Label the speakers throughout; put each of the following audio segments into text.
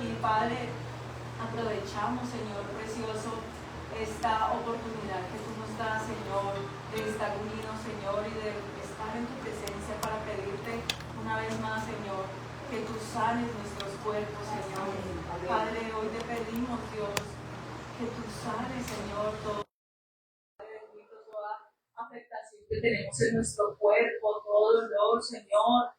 Speaker 1: Y Padre, aprovechamos, Señor precioso, esta oportunidad que tú nos das, Señor, de estar unidos, Señor, y de estar en tu presencia para pedirte una vez más, Señor, que tú sanes nuestros cuerpos, Señor. Padre, hoy te pedimos, Dios, que tú sanes, Señor, todo toda afectación que tenemos en nuestro cuerpo, todo dolor, Señor,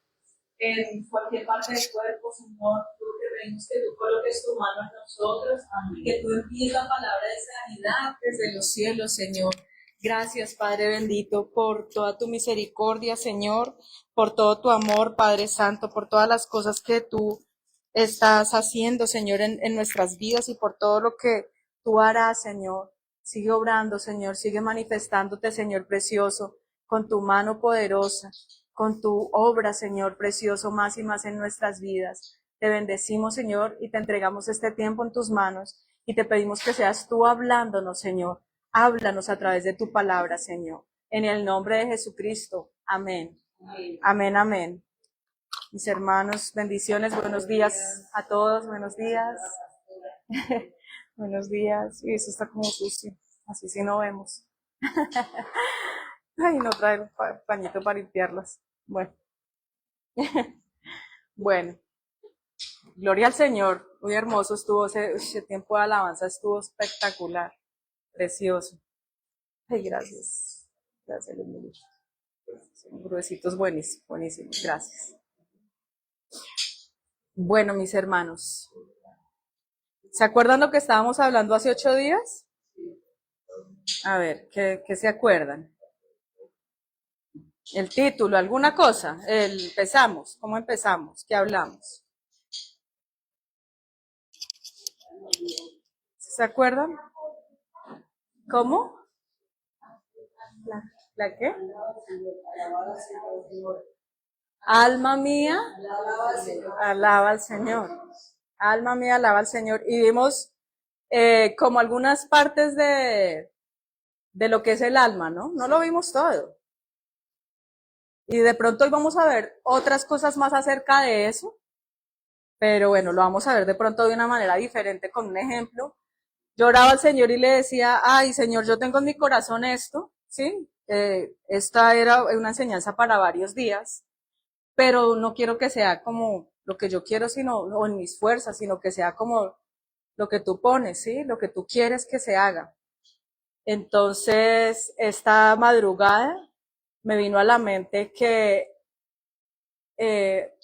Speaker 1: en cualquier parte del cuerpo, Señor. Tú te pedimos que tú coloques tu mano en nosotros y que tú envíes la palabra de sanidad desde los cielos, Señor. Gracias, Padre bendito, por toda tu misericordia, Señor, por todo tu amor, Padre Santo, por todas las cosas que tú estás haciendo, Señor, en nuestras vidas y por todo lo que tú harás, Señor. Sigue obrando, Señor, sigue manifestándote, Señor precioso, con tu mano poderosa, con tu obra, Señor precioso, más y más en nuestras vidas. Te bendecimos, Señor, y te entregamos este tiempo en tus manos y te pedimos que seas tú hablándonos, Señor. Háblanos a través de tu palabra, Señor. En el nombre de Jesucristo. Amén. Amén, amén. Mis hermanos, bendiciones, buenos días a todos, buenos días. Buenos días. Y eso está como sucio, así sí no vemos. Ay, no trae el pañito para limpiarlas. Bueno, bueno, gloria al Señor. Muy hermoso estuvo ese tiempo de alabanza, estuvo espectacular, precioso. Ay, gracias. Gracias, Dios mío. Son gruesitos buenísimos, buenísimos. Gracias. Bueno, mis hermanos, ¿se acuerdan lo que estábamos hablando hace 8 días? A ver, ¿qué se acuerdan? El título, alguna cosa. Empezamos. ¿Cómo empezamos? ¿Qué hablamos? ¿Se acuerdan? ¿Cómo? ¿La qué? Alma mía, alaba al Señor. Alma mía, alaba al Señor. Y vimos como algunas partes de lo que es el alma, ¿no? No lo vimos todo. Y de pronto hoy vamos a ver otras cosas más acerca de eso. Pero bueno, lo vamos a ver de pronto de una manera diferente con un ejemplo. Yo oraba al Señor y le decía, ay Señor, yo tengo en mi corazón esto, ¿sí? Esta era una enseñanza para varios días, pero no quiero que sea como lo que yo quiero, sino, o en mis fuerzas, sino que sea como lo que tú pones, ¿sí? Lo que tú quieres que se haga. Entonces, esta madrugada me vino a la mente que, eh,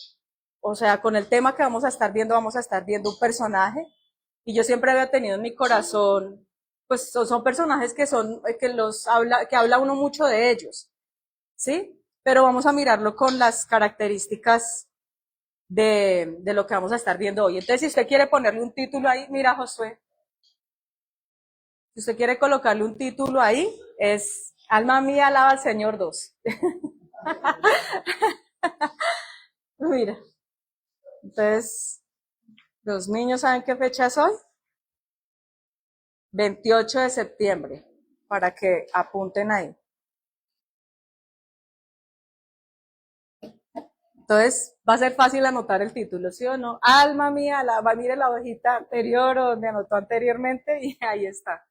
Speaker 1: o sea, con el tema que vamos a estar viendo un personaje, y yo siempre había tenido en mi corazón, pues son personajes que son, que habla uno mucho de ellos, ¿sí? Pero vamos a mirarlo con las características de lo que vamos a estar viendo hoy. Entonces, si usted quiere ponerle un título ahí, mira, Josué, si usted quiere colocarle un título ahí, es Alma mía, alaba al Señor 2. Mira, entonces, los niños saben qué fecha es hoy. 28 de septiembre, para que apunten ahí. Entonces, va a ser fácil anotar el título, ¿sí o no? Alma mía, mire la hojita anterior o donde anotó anteriormente y ahí está.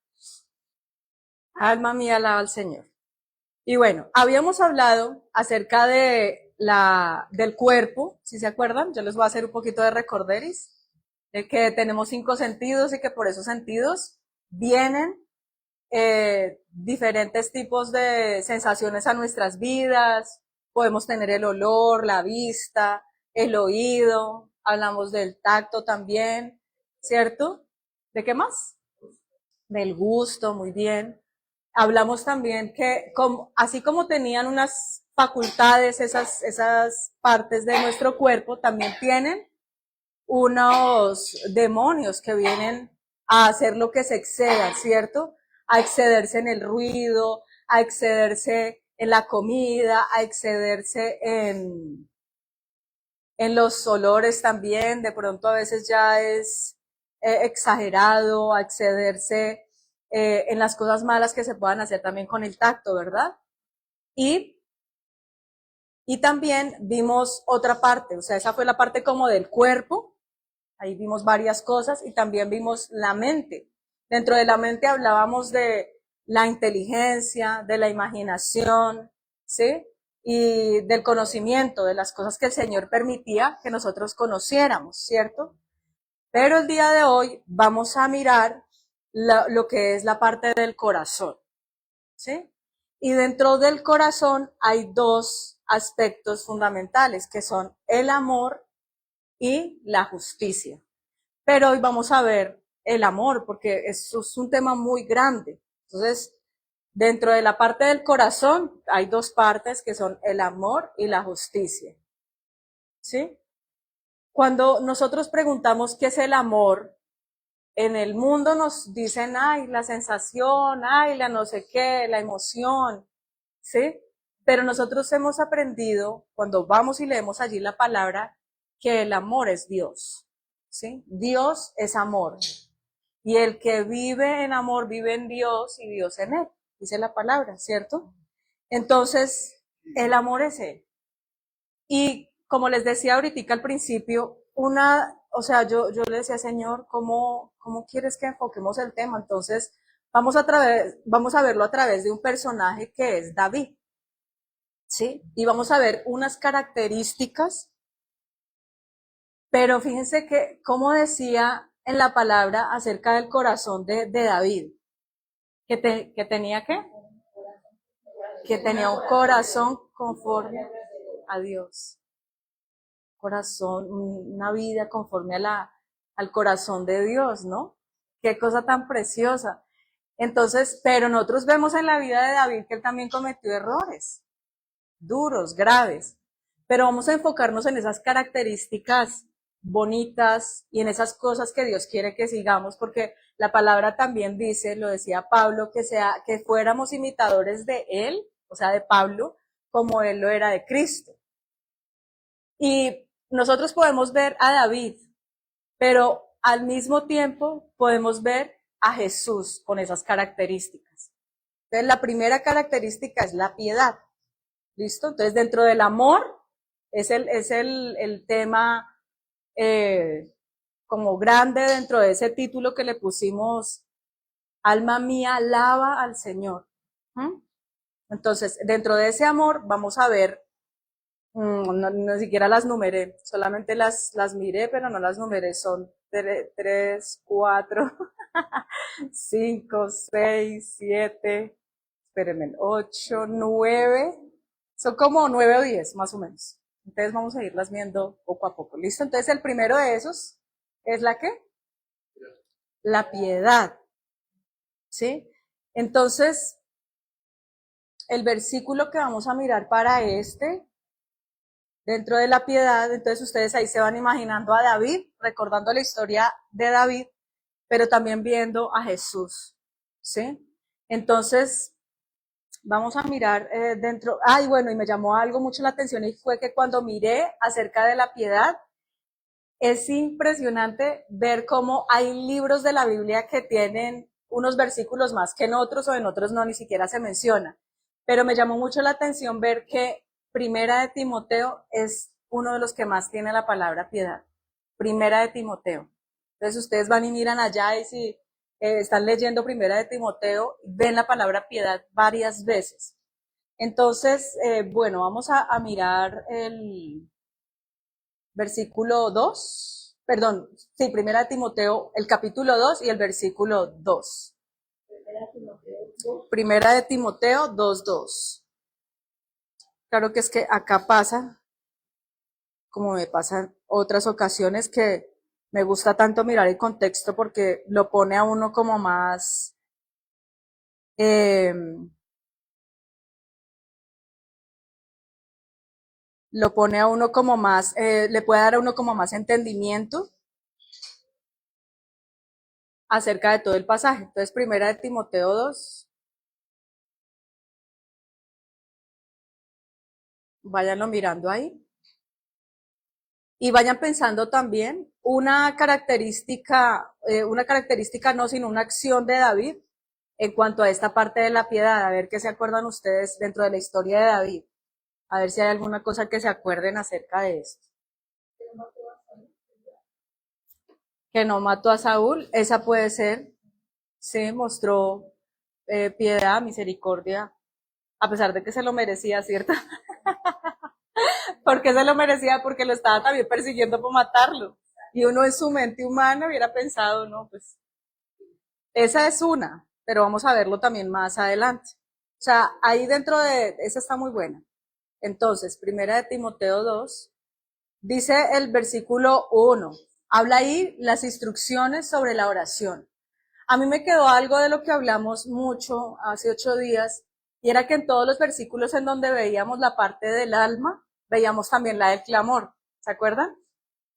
Speaker 1: Alma mía, alaba al Señor. Y bueno, habíamos hablado acerca del cuerpo, si se acuerdan, yo les voy a hacer un poquito de recorderis, de que tenemos 5 sentidos y que por esos sentidos vienen diferentes tipos de sensaciones a nuestras vidas. Podemos tener el olor, la vista, el oído, hablamos del tacto también, ¿cierto? ¿De qué más? Del gusto, muy bien. Hablamos también que así como tenían unas facultades, esas partes de nuestro cuerpo, también tienen unos demonios que vienen a hacer lo que se exceda, ¿cierto? A excederse en el ruido, a excederse en la comida, a excederse en los olores también, de pronto a veces ya es exagerado, a excederse en las cosas malas que se puedan hacer también con el tacto, ¿verdad? Y, y también vimos otra parte, o sea, esa fue la parte como del cuerpo,
Speaker 2: Ahí vimos varias cosas y también vimos la mente. Dentro de la mente hablábamos de la inteligencia, de la imaginación, ¿sí? Y del conocimiento, de las cosas que el Señor permitía que nosotros conociéramos, ¿cierto? Pero el día de hoy vamos a mirar lo que es la parte del corazón, ¿sí? Y dentro del corazón hay dos aspectos fundamentales, que son el amor y la justicia. Pero hoy vamos a ver el amor, porque eso es un tema muy grande. Entonces, dentro de la parte del corazón hay dos partes que son el amor y la justicia, ¿sí? Cuando nosotros preguntamos qué es el amor, en el mundo nos dicen, ay, la sensación, ay, la no sé qué, la emoción, ¿sí? Pero nosotros hemos aprendido, cuando vamos y leemos allí la palabra, que el amor es Dios, ¿sí? Dios es amor. Y el que vive en amor vive en Dios y Dios en él, dice la palabra, ¿cierto? Entonces, el amor es él. Y como les decía ahorita al principio, o sea, yo le decía, Señor, ¿cómo quieres que enfoquemos el tema? Entonces, vamos a verlo a través de un personaje que es David, ¿sí? Y vamos a ver unas características, pero fíjense que, como decía en la palabra acerca del corazón de David, que tenía ¿qué? Que tenía un corazón conforme a Dios. Corazón, una vida conforme al corazón de Dios, ¿no? Qué cosa tan preciosa. Entonces, pero nosotros vemos en la vida de David que él también cometió errores, duros, graves, pero vamos a enfocarnos en esas características bonitas y en esas cosas que Dios quiere que sigamos, porque la palabra también dice, lo decía Pablo, que fuéramos imitadores de él, o sea, de Pablo, como él lo era de Cristo. Y nosotros podemos ver a David, pero al mismo tiempo podemos ver a Jesús con esas características. Entonces, la primera característica es la piedad. ¿Listo? Entonces, dentro del amor es el tema como grande dentro de ese título que le pusimos, alma mía, alaba al Señor. ¿Mm? Entonces, dentro de ese amor vamos a ver, no, ni siquiera las numeré, solamente las miré, pero no las numeré, son 3, 4, 5, 6, 7, espérenme, 8, 9, son como 9 o 10 más o menos. Entonces vamos a irlas viendo poco a poco. ¿Listo? Entonces el primero de esos es la ¿qué? La piedad. ¿Sí? Entonces, el versículo que vamos a mirar para dentro de la piedad, entonces ustedes ahí se van imaginando a David, recordando la historia de David, pero también viendo a Jesús. ¿Sí? Entonces, vamos a mirar dentro, bueno, y me llamó algo mucho la atención y fue que cuando miré acerca de la piedad, es impresionante ver cómo hay libros de la Biblia que tienen unos versículos más que en otros o en otros no, ni siquiera se menciona. Pero me llamó mucho la atención ver que Primera de Timoteo es uno de los que más tiene la palabra piedad. Primera de Timoteo. Entonces ustedes van y miran allá y si están leyendo Primera de Timoteo, ven la palabra piedad varias veces. Entonces, bueno, vamos a mirar el versículo 2, perdón, sí, Primera de Timoteo, el capítulo 2 y el versículo 2. Primera de Timoteo 2:2. Claro que es que acá pasa, como me pasan otras ocasiones, que me gusta tanto mirar el contexto porque lo pone a uno como más, lo pone a uno como más, le puede dar a uno como más entendimiento acerca de todo el pasaje. Entonces, Primera de Timoteo 2, váyanlo mirando ahí. Y vayan pensando también una característica no, sino una acción de David en cuanto a esta parte de la piedad, a ver qué se acuerdan ustedes dentro de la historia de David, a ver si hay alguna cosa que se acuerden acerca de esto. que no mató a Saúl, esa puede ser, sí, mostró piedad, misericordia, a pesar de que se lo merecía, ¿cierto? ¿Por qué se lo merecía? Porque lo estaba también persiguiendo por matarlo. Y uno en su mente humana hubiera pensado, no, pues esa es una, pero vamos a verlo también más adelante. O sea, ahí dentro de, esa está muy buena. Entonces, primera de Timoteo 2, dice el versículo 1, habla ahí las instrucciones sobre la oración. A mí me quedó algo de lo que hablamos mucho hace 8 días, y era que en todos los versículos en donde veíamos la parte del alma, veíamos también la del clamor. ¿Se acuerdan?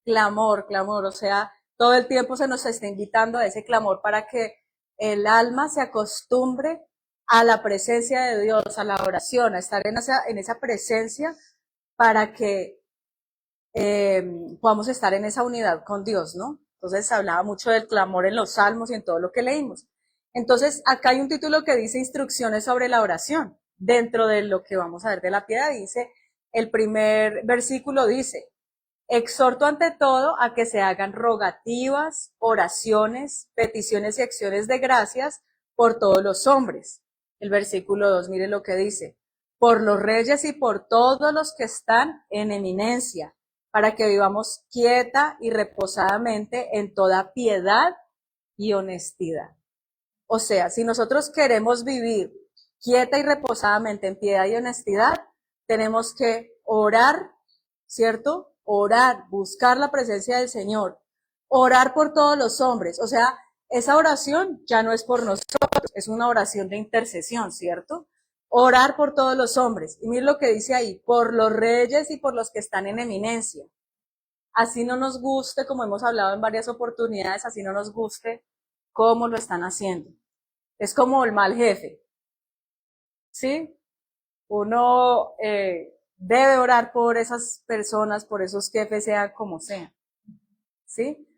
Speaker 2: Clamor, clamor, o sea, todo el tiempo se nos está invitando a ese clamor para que el alma se acostumbre a la presencia de Dios, a la oración, a estar en esa presencia para que podamos estar en esa unidad con Dios, ¿no? Entonces se hablaba mucho del clamor en los salmos y en todo lo que leímos. Entonces, acá hay un título que dice instrucciones sobre la oración. Dentro de lo que vamos a ver de la piedad, dice, el primer versículo dice, exhorto ante todo a que se hagan rogativas, oraciones, peticiones y acciones de gracias por todos los hombres. El versículo 2, mire lo que dice, por los reyes y por todos los que están en eminencia, para que vivamos quieta y reposadamente en toda piedad y honestidad. O sea, si nosotros queremos vivir quieta y reposadamente en piedad y honestidad, tenemos que orar, ¿cierto? Orar, buscar la presencia del Señor, orar por todos los hombres. O sea, esa oración ya no es por nosotros, es una oración de intercesión, ¿cierto? Orar por todos los hombres. Y miren lo que dice ahí, por los reyes y por los que están en eminencia. Así no nos guste, como hemos hablado en varias oportunidades, así no nos guste cómo lo están haciendo. Es como el mal jefe, ¿sí? Uno debe orar por esas personas, por esos jefes, sea como sea, ¿sí?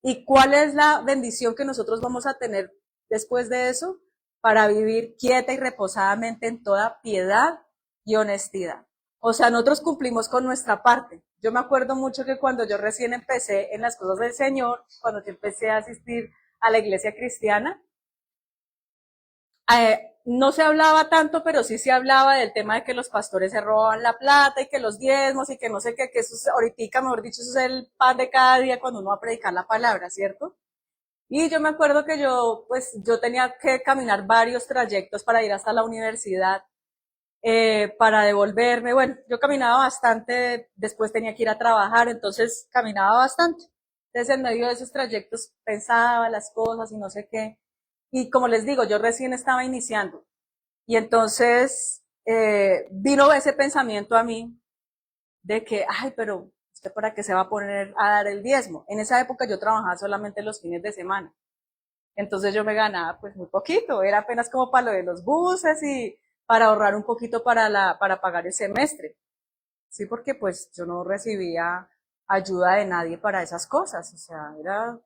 Speaker 2: ¿Y cuál es la bendición que nosotros vamos a tener después de eso? Para vivir quieta y reposadamente en toda piedad y honestidad. O sea, nosotros cumplimos con nuestra parte. Yo me acuerdo mucho que cuando yo recién empecé en las cosas del Señor, cuando yo empecé a asistir a la iglesia cristiana, no se hablaba tanto, pero sí se hablaba del tema de que los pastores se robaban la plata y que los diezmos y que no sé qué, que eso es, ahorita, mejor dicho, eso es el pan de cada día cuando uno va a predicar la palabra, ¿cierto? Y yo me acuerdo que yo tenía que caminar varios trayectos para ir hasta la universidad, para devolverme. Bueno, yo caminaba bastante, después tenía que ir a trabajar, entonces caminaba bastante. Entonces, en medio de esos trayectos pensaba las cosas y no sé qué. Y como les digo, yo recién estaba iniciando. Y entonces vino ese pensamiento a mí de que, ay, pero ¿usted para qué se va a poner a dar el diezmo? En esa época yo trabajaba solamente los fines de semana. Entonces yo me ganaba pues muy poquito, era apenas como para lo de los buses y para ahorrar un poquito para pagar el semestre. Sí, porque pues yo no recibía ayuda de nadie para esas cosas. O sea, era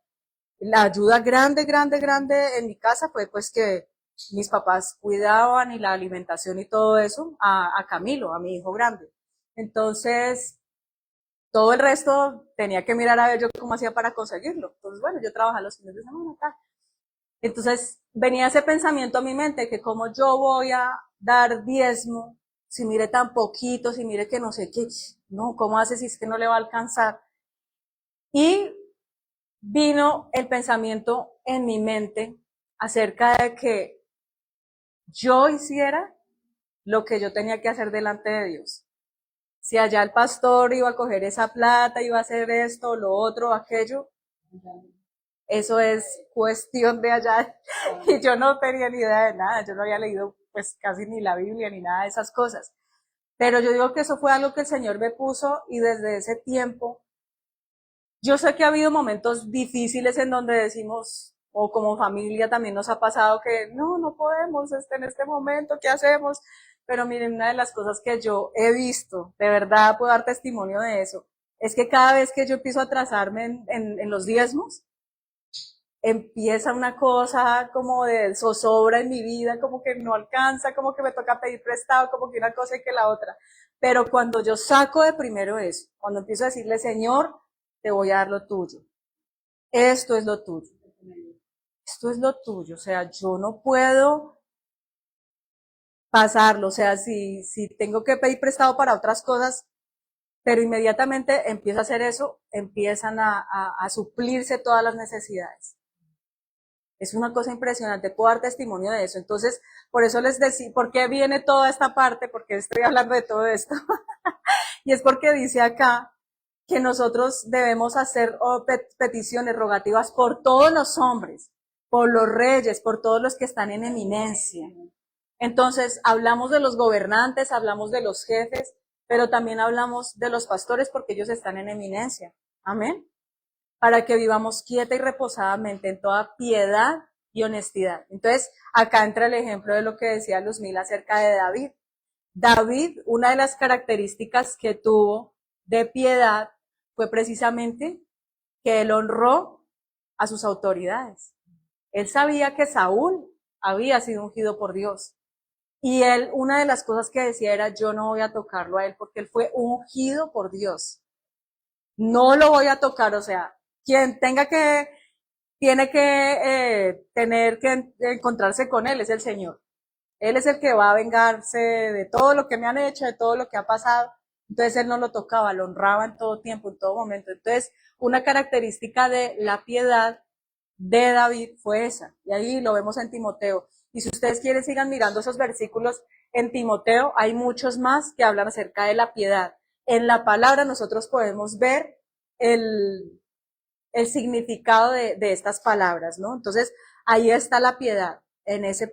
Speaker 2: la ayuda grande, grande, grande en mi casa fue pues que mis papás cuidaban y la alimentación y todo eso a Camilo, a mi hijo grande. Entonces, todo el resto tenía que mirar a ver yo cómo hacía para conseguirlo. Entonces, bueno, yo trabajaba los fines de semana acá. Entonces, venía ese pensamiento a mi mente que como yo voy a dar diezmo, si mire tan poquito, si mire que no sé qué, no, ¿cómo hace si es que no le va a alcanzar? Y vino el pensamiento en mi mente acerca de que yo hiciera lo que yo tenía que hacer delante de Dios. Si allá el pastor iba a coger esa plata, iba a hacer esto, lo otro, aquello, eso es cuestión de allá. Y yo no tenía ni idea de nada, yo no había leído pues casi ni la Biblia ni nada de esas cosas. Pero yo digo que eso fue algo que el Señor me puso y desde ese tiempo, yo sé que ha habido momentos difíciles en donde decimos, o como familia también nos ha pasado que no podemos, en este momento, ¿qué hacemos? Pero miren, una de las cosas que yo he visto, de verdad puedo dar testimonio de eso, es que cada vez que yo empiezo a atrasarme en los diezmos, empieza una cosa como de zozobra en mi vida, como que no alcanza, como que me toca pedir prestado, como que una cosa y que la otra. Pero cuando yo saco de primero eso, cuando empiezo a decirle, Señor, te voy a dar lo tuyo. esto es lo tuyo. Esto es lo tuyo. O sea, yo no puedo pasarlo. O sea, si tengo que pedir prestado para otras cosas, pero inmediatamente empiezo a hacer eso, empiezan a suplirse todas las necesidades. Es una cosa impresionante, puedo dar testimonio de eso. Entonces, por eso les decía, ¿por qué viene toda esta parte? ¿Por qué estoy hablando de todo esto? Y es porque dice acá que nosotros debemos hacer peticiones rogativas por todos los hombres, por los reyes, por todos los que están en eminencia. Entonces, hablamos de los gobernantes, hablamos de los jefes, pero también hablamos de los pastores porque ellos están en eminencia. Amén. Para que vivamos quieta y reposadamente en toda piedad y honestidad. Entonces, acá entra el ejemplo de lo que decía Luzmila acerca de David. David, una de las características que tuvo de piedad fue precisamente que él honró a sus autoridades. Él sabía que Saúl había sido ungido por Dios. Y él, una de las cosas que decía era, yo no voy a tocarlo a él porque él fue ungido por Dios. No lo voy a tocar, o sea, quien tiene que tener que encontrarse con él es el Señor. Él es el que va a vengarse de todo lo que me han hecho, de todo lo que ha pasado. Entonces él no lo tocaba, lo honraba en todo tiempo, en todo momento. Entonces, una característica de la piedad de David fue esa. Y ahí lo vemos en Timoteo. Y si ustedes quieren, sigan mirando esos versículos en Timoteo. Hay muchos más que hablan acerca de la piedad. En la palabra nosotros podemos ver el significado de estas palabras, ¿no? Entonces, ahí está la piedad en ese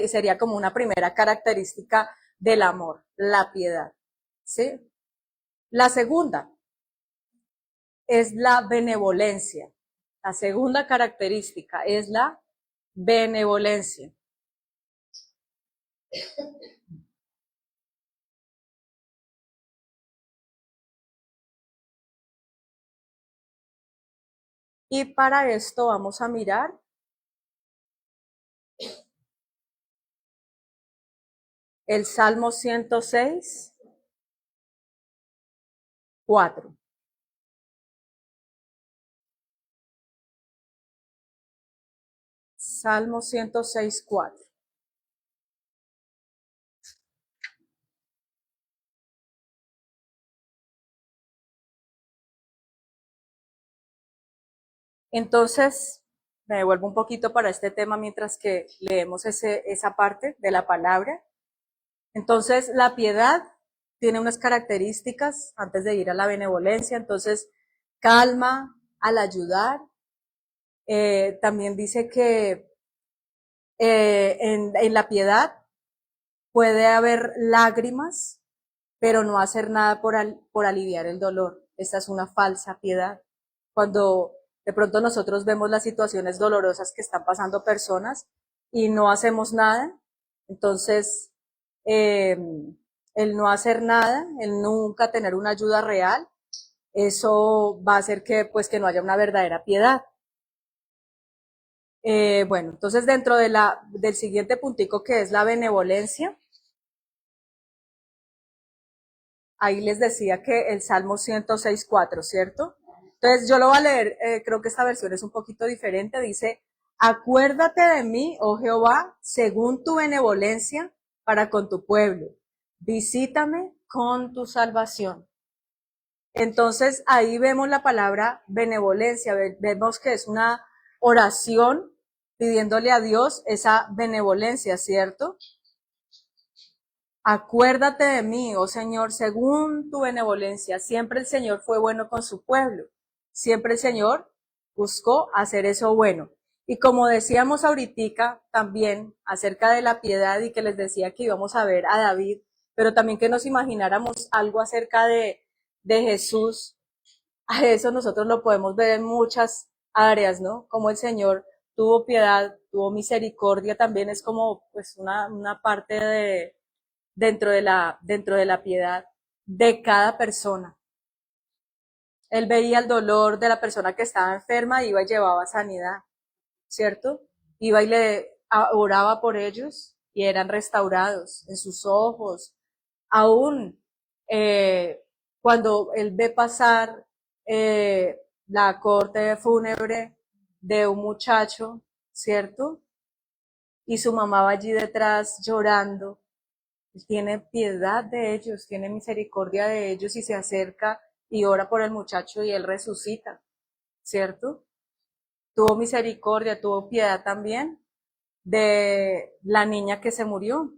Speaker 2: sería como una primera característica del amor, la piedad, ¿sí? La segunda es la benevolencia. La segunda característica es la benevolencia. Y para esto vamos a mirar el Salmo 106, 4. Salmo 106, 4. Entonces, me devuelvo un poquito para este tema mientras que leemos esa parte de la palabra. Entonces, la piedad tiene unas características antes de ir a la benevolencia. Entonces, calma al ayudar. También dice que en la piedad puede haber lágrimas, pero no hacer nada por aliviar el dolor. Esta es una falsa piedad. Cuando de pronto nosotros vemos las situaciones dolorosas que están pasando personas y no hacemos nada, entonces el no hacer nada, el nunca tener una ayuda real, eso va a hacer que pues que no haya una verdadera piedad. Bueno, entonces dentro del siguiente puntico que es la benevolencia, ahí les decía que el Salmo 106.4, ¿cierto? Entonces yo lo voy a leer, creo que esta versión es un poquito diferente, dice, acuérdate de mí, oh Jehová, según tu benevolencia para con tu pueblo, visítame con tu salvación. Entonces ahí vemos la palabra benevolencia, vemos que es una oración pidiéndole a Dios esa benevolencia, ¿cierto? Acuérdate de mí, oh Señor, según tu benevolencia. Siempre el Señor fue bueno con su pueblo. Siempre el Señor buscó hacer eso bueno. Y como decíamos ahorita también acerca de la piedad y que les decía que íbamos a ver a David, pero también que nos imagináramos algo acerca de Jesús. A eso nosotros lo podemos ver en muchas áreas, ¿no? Como el Señor tuvo piedad, tuvo misericordia, también es como pues una parte dentro de la piedad de cada persona. Él veía el dolor de la persona que estaba enferma y iba y llevaba sanidad, ¿cierto? Iba y oraba por ellos y eran restaurados en sus ojos. Aún cuando él ve pasar la corte fúnebre de un muchacho, ¿cierto? Y su mamá va allí detrás llorando. Él tiene piedad de ellos, tiene misericordia de ellos y se acerca y ora por el muchacho y él resucita, ¿cierto? Tuvo misericordia, tuvo piedad también de la niña que se murió.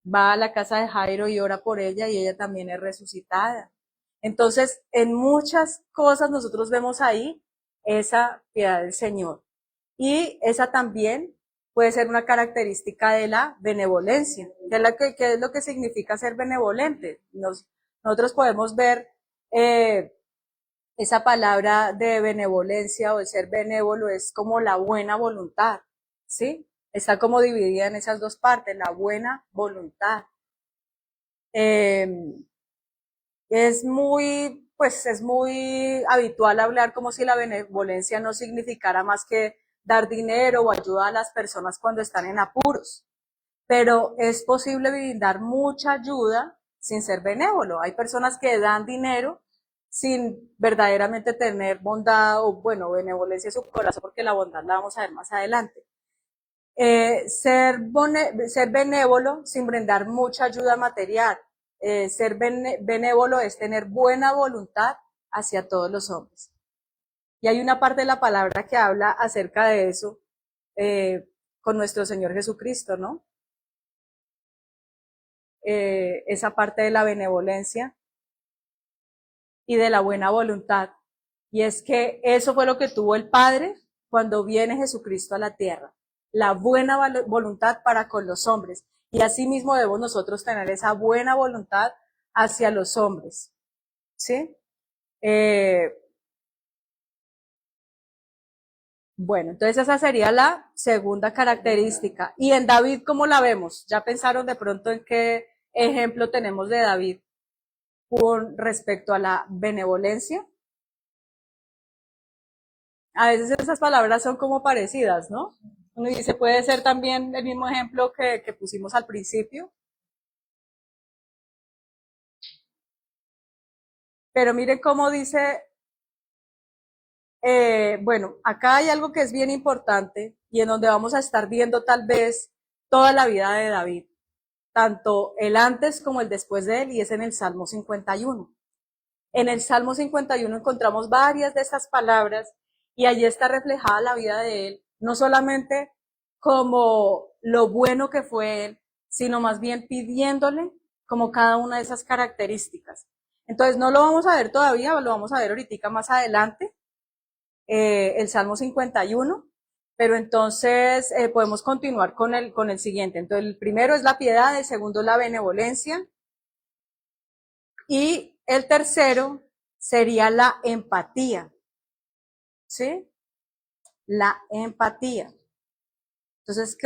Speaker 2: Va a la casa de Jairo y ora por ella y ella también es resucitada. Entonces, en muchas cosas nosotros vemos ahí esa piedad del Señor. Y esa también puede ser una característica de la benevolencia. ¿Qué es lo que significa ser benevolente? Nosotros podemos ver esa palabra de benevolencia o de ser benévolo es como la buena voluntad, ¿sí? Está como dividida en esas dos partes, la buena voluntad. Es muy habitual hablar como si la benevolencia no significara más que dar dinero o ayuda a las personas cuando están en apuros. Pero es posible brindar mucha ayuda sin ser benévolo. Hay personas que dan dinero sin verdaderamente tener bondad o, bueno, benevolencia en su corazón, porque la bondad la vamos a ver más adelante. Ser benévolo sin brindar mucha ayuda material. Ser benévolo es tener buena voluntad hacia todos los hombres. Y hay una parte de la palabra que habla acerca de eso con nuestro Señor Jesucristo, ¿no? Esa parte de la benevolencia y de la buena voluntad. Y es que eso fue lo que tuvo el Padre cuando viene Jesucristo a la tierra. La buena voluntad para con los hombres. Y asimismo debemos nosotros tener esa buena voluntad hacia los hombres. ¿Sí? Bueno, entonces esa sería la segunda característica. Y en David, ¿cómo la vemos? ¿Ya pensaron de pronto en qué ejemplo tenemos de David con respecto a la benevolencia? A veces esas palabras son como parecidas, ¿no? Uno dice, puede ser también el mismo ejemplo que pusimos al principio. Pero miren cómo dice, bueno, acá hay algo que es bien importante y en donde vamos a estar viendo tal vez toda la vida de David, tanto el antes como el después de él, y es en el Salmo 51. En el Salmo 51 encontramos varias de estas palabras y allí está reflejada la vida de él, no solamente como lo bueno que fue él, sino más bien pidiéndole como cada una de esas características. Entonces no lo vamos a ver todavía, lo vamos a ver ahorita más adelante, el Salmo 51, pero entonces podemos continuar con el siguiente. Entonces el primero es la piedad, el segundo la benevolencia y el tercero sería la empatía, ¿sí? La empatía. Entonces,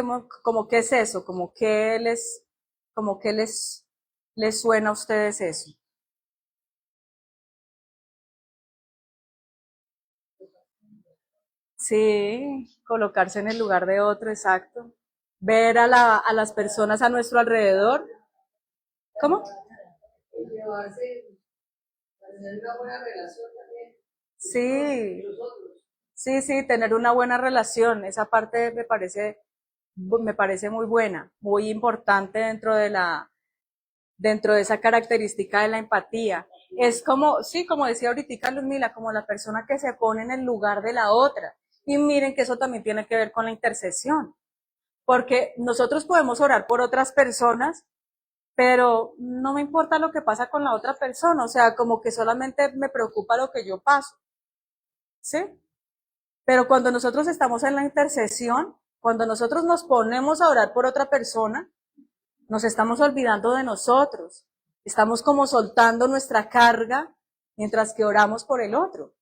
Speaker 2: como qué es eso? Como que les suena a ustedes eso? Sí, colocarse en el lugar de otro, exacto. Ver a las personas a nuestro alrededor. ¿Cómo? Sí, sí, tener una buena relación. Esa parte me parece muy buena, muy importante dentro de esa característica de la empatía. Es como, sí, como decía ahorita Luzmila, como la persona que se pone en el lugar de la otra. Y miren que eso también tiene que ver con la intercesión, porque nosotros podemos orar por otras personas, pero no me importa lo que pasa con la otra persona, o sea, como que solamente me preocupa lo que yo paso, ¿sí? Pero cuando nosotros estamos en la intercesión, cuando nosotros nos ponemos a orar por otra persona, nos estamos olvidando de nosotros. Estamos como soltando nuestra carga mientras que oramos por el otro.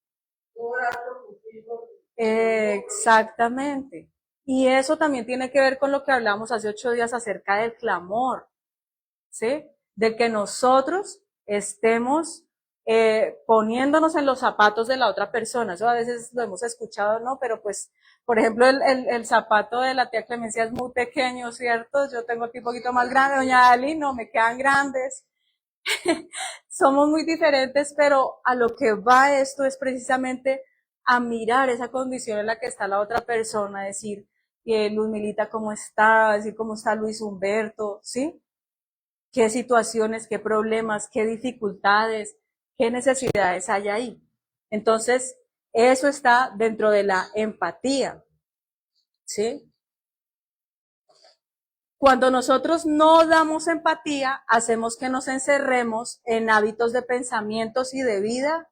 Speaker 2: Exactamente. Y eso también tiene que ver con lo que hablamos hace 8 días acerca del clamor, ¿sí? De que nosotros estemos poniéndonos en los zapatos de la otra persona. Eso a veces lo hemos escuchado, ¿no? Pero pues, por ejemplo, el zapato de la tía Clemencia es muy pequeño, ¿cierto? Yo tengo aquí un poquito más grande, doña Ali, no, me quedan grandes. Somos muy diferentes, pero a lo que va esto es precisamente a mirar esa condición en la que está la otra persona, decir, Luz Milita, ¿cómo está? Decir, ¿cómo está Luis Humberto? ¿Sí? ¿Qué situaciones, qué problemas, qué dificultades, qué necesidades hay ahí? Entonces, eso está dentro de la empatía, ¿sí? Cuando nosotros no damos empatía, hacemos que nos encerremos en hábitos de pensamientos y de vida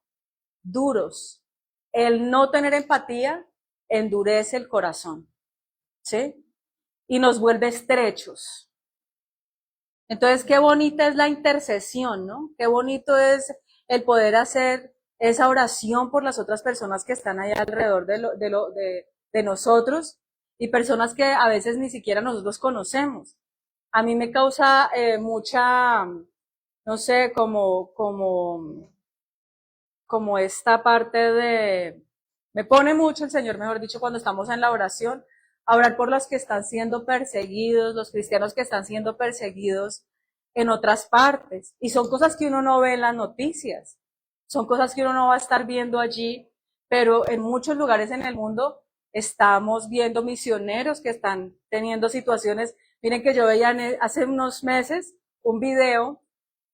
Speaker 2: duros. El no tener empatía endurece el corazón, ¿sí? Y nos vuelve estrechos. Entonces, qué bonita es la intercesión, ¿no? Qué bonito es el poder hacer esa oración por las otras personas que están ahí alrededor de nosotros y personas que a veces ni siquiera nosotros conocemos. A mí me causa mucha, no sé, como esta parte me pone mucho el Señor, mejor dicho, cuando estamos en la oración, a orar por los que están siendo perseguidos, los cristianos que están siendo perseguidos en otras partes. Y son cosas que uno no ve en las noticias, son cosas que uno no va a estar viendo allí, pero en muchos lugares en el mundo estamos viendo misioneros que están teniendo situaciones. Miren que yo veía hace unos meses un video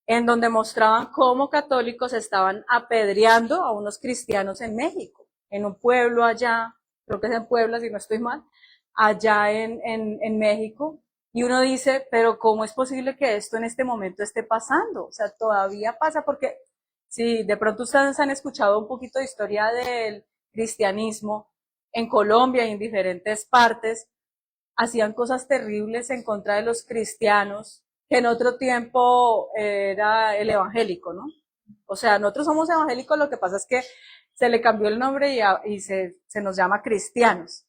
Speaker 2: en donde mostraban cómo católicos estaban apedreando a unos cristianos en México, en un pueblo allá, creo que es en Puebla, si no estoy mal, allá en México. Y uno dice, pero ¿cómo es posible que esto en este momento esté pasando? O sea, todavía pasa porque si de pronto ustedes han escuchado un poquito de historia del cristianismo en Colombia y en diferentes partes, hacían cosas terribles en contra de los cristianos, que en otro tiempo era el evangélico, ¿no? O sea, nosotros somos evangélicos, lo que pasa es que se le cambió el nombre y se nos llama cristianos,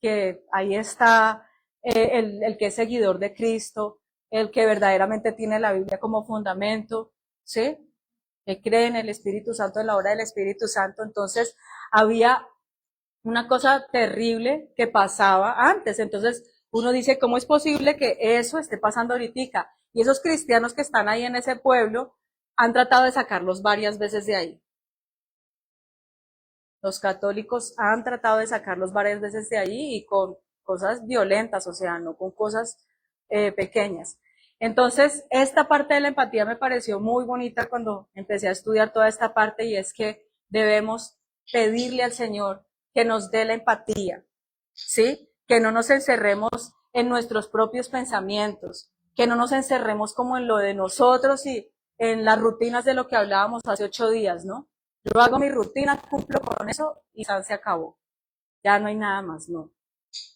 Speaker 2: que ahí está el que es seguidor de Cristo, el que verdaderamente tiene la Biblia como fundamento, ¿sí? Que cree en el Espíritu Santo, en la obra del Espíritu Santo. Entonces, había una cosa terrible que pasaba antes. Entonces, uno dice, ¿cómo es posible que eso esté pasando ahorita? Y esos cristianos que están ahí en ese pueblo han tratado de sacarlos varias veces de ahí. Los católicos han tratado de sacarlos varias veces de ahí y con cosas violentas, o sea, no con cosas pequeñas. Entonces, esta parte de la empatía me pareció muy bonita cuando empecé a estudiar toda esta parte y es que debemos pedirle al Señor que nos dé la empatía, ¿sí? Que no nos encerremos en nuestros propios pensamientos, que no nos encerremos como en lo de nosotros y en las rutinas de lo que hablábamos hace 8 días, ¿no? Yo hago mi rutina, cumplo con eso y se acabó. Ya no hay nada más, ¿no?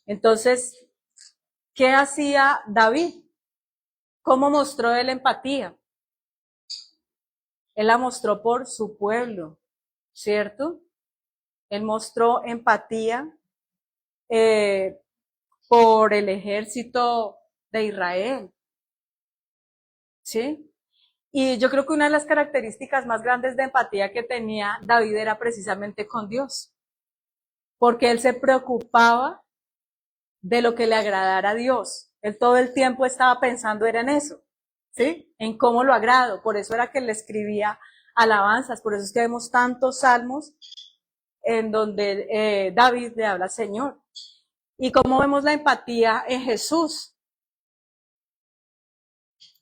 Speaker 2: Entonces, ¿qué hacía David? ¿Cómo mostró él empatía? Él la mostró por su pueblo, ¿cierto? Él mostró empatía por el ejército de Israel, ¿sí? Y yo creo que una de las características más grandes de empatía que tenía David era precisamente con Dios, porque él se preocupaba de lo que le agradara a Dios. Él todo el tiempo estaba pensando era en eso, ¿sí? En cómo lo agrado. Por eso era que le escribía alabanzas, por eso es que vemos tantos salmos en donde David le habla al Señor. Y cómo vemos la empatía en Jesús.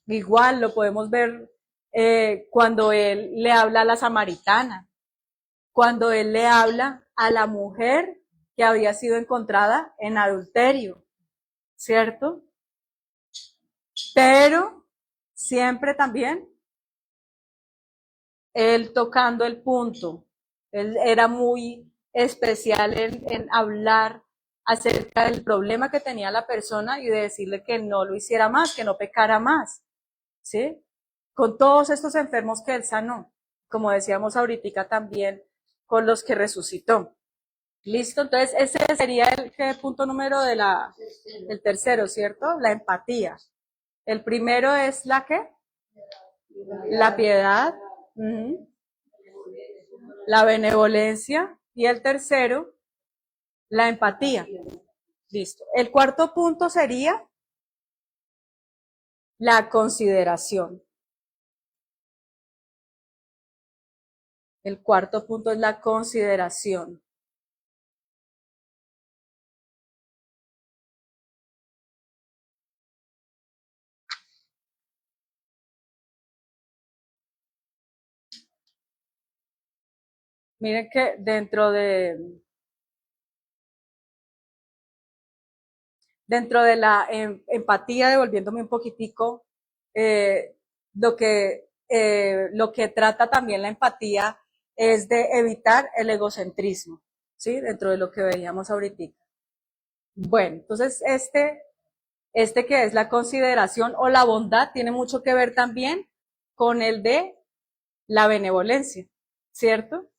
Speaker 2: Igual lo podemos ver cuando él le habla a la samaritana, cuando él le habla a la mujer que había sido encontrada en adulterio, ¿cierto? Pero siempre también él tocando el punto. Él era muy especial en hablar acerca del problema que tenía la persona y de decirle que no lo hiciera más, que no pecara más, ¿sí? Con todos estos enfermos que él sanó, como decíamos ahorita también, con los que resucitó. Listo, entonces ese sería el punto número el tercero, ¿cierto? La empatía. El primero es la ¿qué? La piedad, la benevolencia y el tercero, la empatía. Listo. El cuarto punto sería la consideración. El cuarto punto es la consideración. Miren que dentro de la empatía, devolviéndome un poquitico, eh, lo que trata también la empatía es de evitar el egocentrismo, ¿sí? Dentro de lo que veíamos ahorita. Bueno, entonces este que es la consideración o la bondad tiene mucho que ver también con el de la benevolencia, ¿cierto?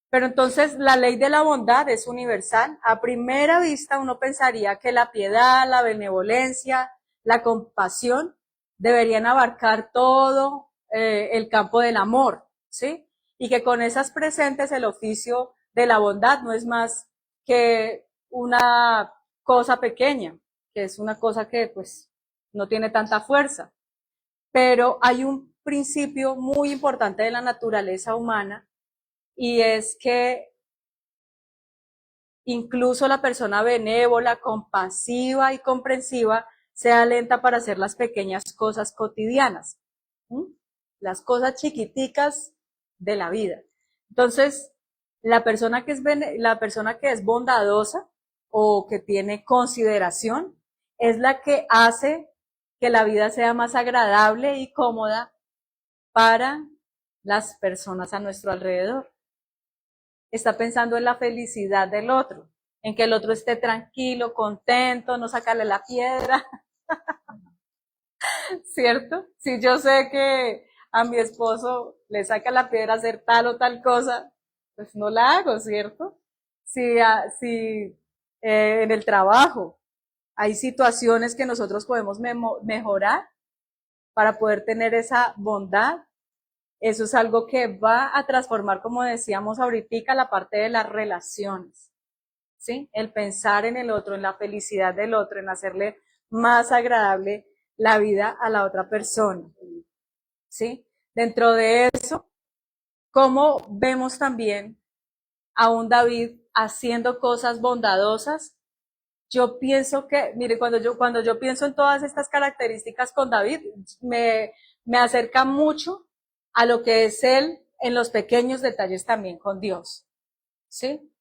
Speaker 2: Pero entonces la ley de la bondad es universal. A primera vista uno pensaría que la piedad, la benevolencia, la compasión deberían abarcar todo el campo del amor, ¿sí? Y que con esas presentes el oficio de la bondad no es más que una cosa pequeña, que es una cosa que pues no tiene tanta fuerza. Pero hay un principio muy importante de la naturaleza humana y es que incluso la persona benévola, compasiva y comprensiva sea lenta para hacer las pequeñas cosas cotidianas, ¿sí? Las cosas chiquiticas de la vida. Entonces, la persona que es bondadosa o que tiene consideración es la que hace que la vida sea más agradable y cómoda para las personas a nuestro alrededor. Está pensando en la felicidad del otro, en que el otro esté tranquilo, contento, no sacarle la piedra, ¿cierto? Si yo sé que a mi esposo le saca la piedra hacer tal o tal cosa, pues no la hago, ¿cierto? Si en el trabajo hay situaciones que nosotros podemos mejorar para poder tener esa bondad, eso es algo que va a transformar, como decíamos ahorita, la parte de las relaciones, ¿sí? El pensar en el otro, en la felicidad del otro, en hacerle más agradable la vida a la otra persona, ¿sí? Dentro de eso, ¿cómo vemos también a un David haciendo cosas bondadosas? Yo pienso que, mire, cuando yo pienso en todas estas características con David, me acerca mucho a lo que es él en los pequeños detalles también con Dios, ¿sí?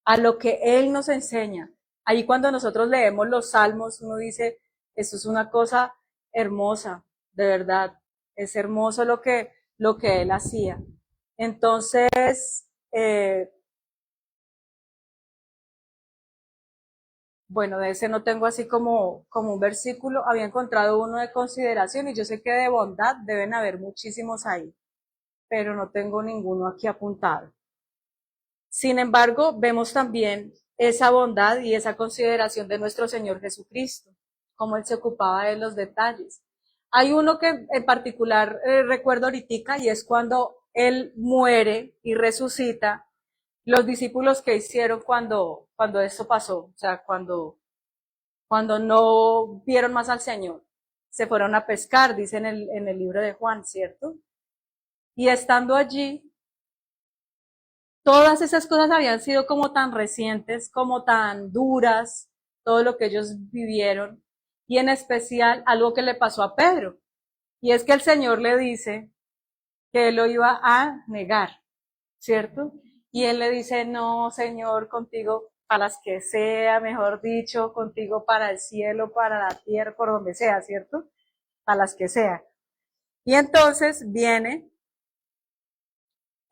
Speaker 2: A lo que él nos enseña. Ahí cuando nosotros leemos los salmos, uno dice, esto es una cosa hermosa, de verdad, es hermoso lo que él hacía. Entonces, bueno, de ese no tengo así como un versículo, había encontrado uno de consideración y yo sé que de bondad deben haber muchísimos ahí, pero no tengo ninguno aquí apuntado. Sin embargo, vemos también esa bondad y esa consideración de nuestro Señor Jesucristo, cómo Él se ocupaba de los detalles. Hay uno que en particular recuerdo ahorita y es cuando Él muere y resucita, los discípulos que hicieron cuando esto pasó, o sea, cuando no vieron más al Señor, se fueron a pescar, dice en el libro de Juan, ¿cierto? Y estando allí, todas esas cosas habían sido como tan recientes, como tan duras, todo lo que ellos vivieron, y en especial algo que le pasó a Pedro, y es que el Señor le dice que él lo iba a negar, ¿cierto? Y él le dice, no, Señor, contigo para las que sea, mejor dicho, contigo para el cielo, para la tierra, por donde sea, ¿cierto? Para las que sea. Y entonces viene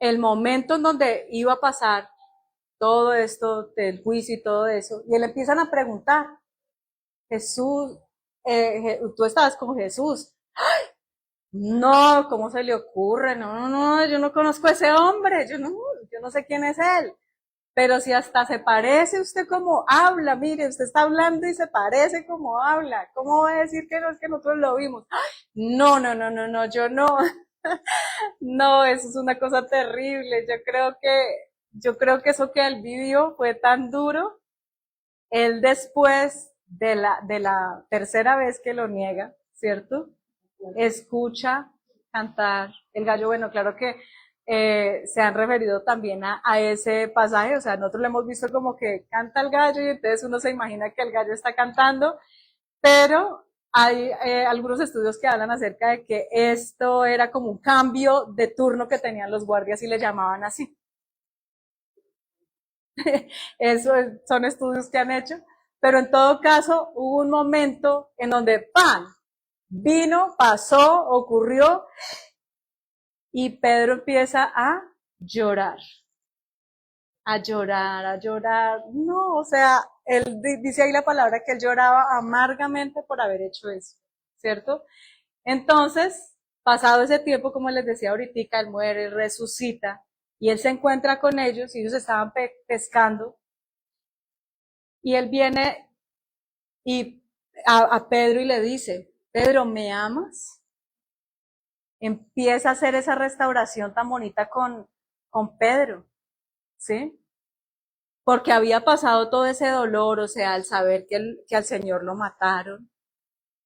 Speaker 2: el momento en donde iba a pasar todo esto del juicio y todo eso, y le empiezan a preguntar, Jesús, tú estabas con Jesús. No, ¿cómo se le ocurre? No, yo no conozco a ese hombre, yo no sé quién es él. Pero si hasta se parece usted como habla, mire, usted está hablando y se parece como habla, ¿cómo va a decir que no es que nosotros lo vimos? No, yo no. No, eso es una cosa terrible. Yo creo que eso que él vivió fue tan duro. Él después de la tercera vez que lo niega, ¿cierto? Escucha cantar el gallo. Bueno, claro que se han referido también a ese pasaje, o sea, nosotros lo hemos visto como que canta el gallo y entonces uno se imagina que el gallo está cantando, pero hay algunos estudios que hablan acerca de que esto era como un cambio de turno que tenían los guardias y le llamaban así. Eso son estudios que han hecho, pero en todo caso hubo un momento en donde ¡pam! Vino, pasó, ocurrió y Pedro empieza a llorar, a llorar, a llorar. No, o sea, él dice ahí la palabra que él lloraba amargamente por haber hecho eso, ¿cierto? Entonces, pasado ese tiempo, como les decía ahorita, él muere, resucita y él se encuentra con ellos y ellos estaban pescando y él viene y a Pedro y le dice, Pedro, ¿me amas? Empieza a hacer esa restauración tan bonita con Pedro, ¿sí? Porque había pasado todo ese dolor, o sea, el saber que al Señor lo mataron,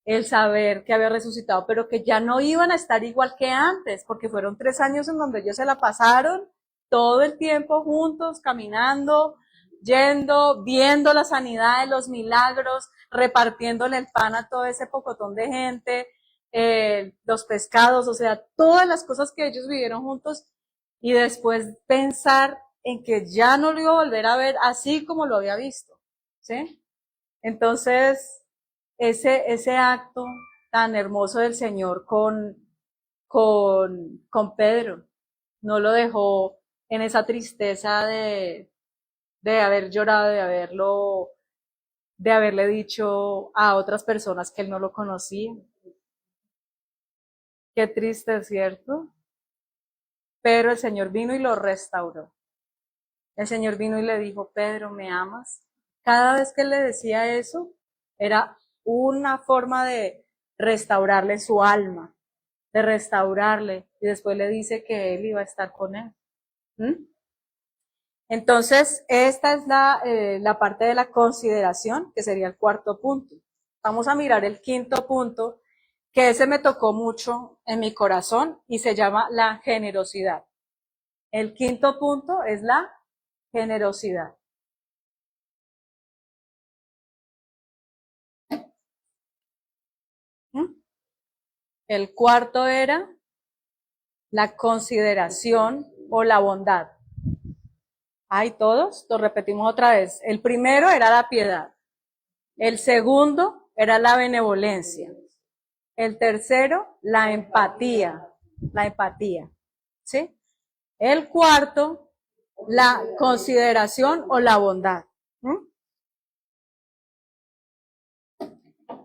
Speaker 2: el saber que había resucitado, pero que ya no iban a estar igual que antes, porque fueron 3 años en donde ellos se la pasaron todo el tiempo juntos, caminando, yendo, viendo la sanidad, los milagros, repartiéndole el pan a todo ese pocotón de gente, los pescados, o sea, todas las cosas que ellos vivieron juntos y después pensar en que ya no lo iba a volver a ver así como lo había visto, ¿sí? Entonces, ese acto tan hermoso del Señor con Pedro no lo dejó en esa tristeza de haber llorado, de haberle dicho a otras personas que él no lo conocía. Qué triste, ¿cierto? Pero el Señor vino y lo restauró. El Señor vino y le dijo, Pedro, ¿me amas? Cada vez que él le decía eso, era una forma de restaurarle su alma, de restaurarle, y después le dice que él iba a estar con él. ¿Mm? Entonces, esta es la parte de la consideración, que sería el cuarto punto. Vamos a mirar el quinto punto, que ese me tocó mucho en mi corazón y se llama la generosidad. El quinto punto es la generosidad. ¿Mm? El cuarto era la consideración o la bondad. ¿Hay todos? Lo repetimos otra vez. El primero era la piedad. El segundo era la benevolencia. El tercero, la empatía. La empatía. ¿Sí? El cuarto, la consideración o la bondad. ¿Mm?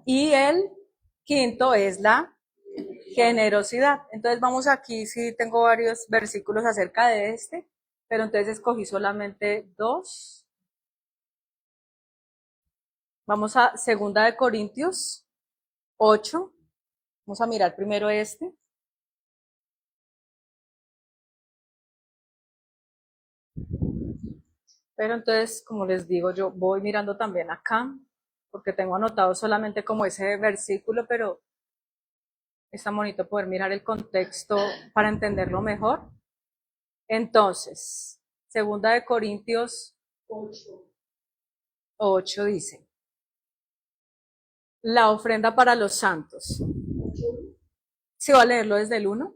Speaker 2: Y el quinto es la generosidad. Entonces vamos aquí, sí tengo varios versículos acerca de este, pero entonces escogí solamente 2. Vamos a 2 Corintios 8. Vamos a mirar primero este. Pero entonces, como les digo, yo voy mirando también acá, porque tengo anotado solamente como ese versículo, pero está bonito poder mirar el contexto para entenderlo mejor. Entonces, 2 Corintios 8 dice, la ofrenda para los santos. Si voy a leerlo desde el 1.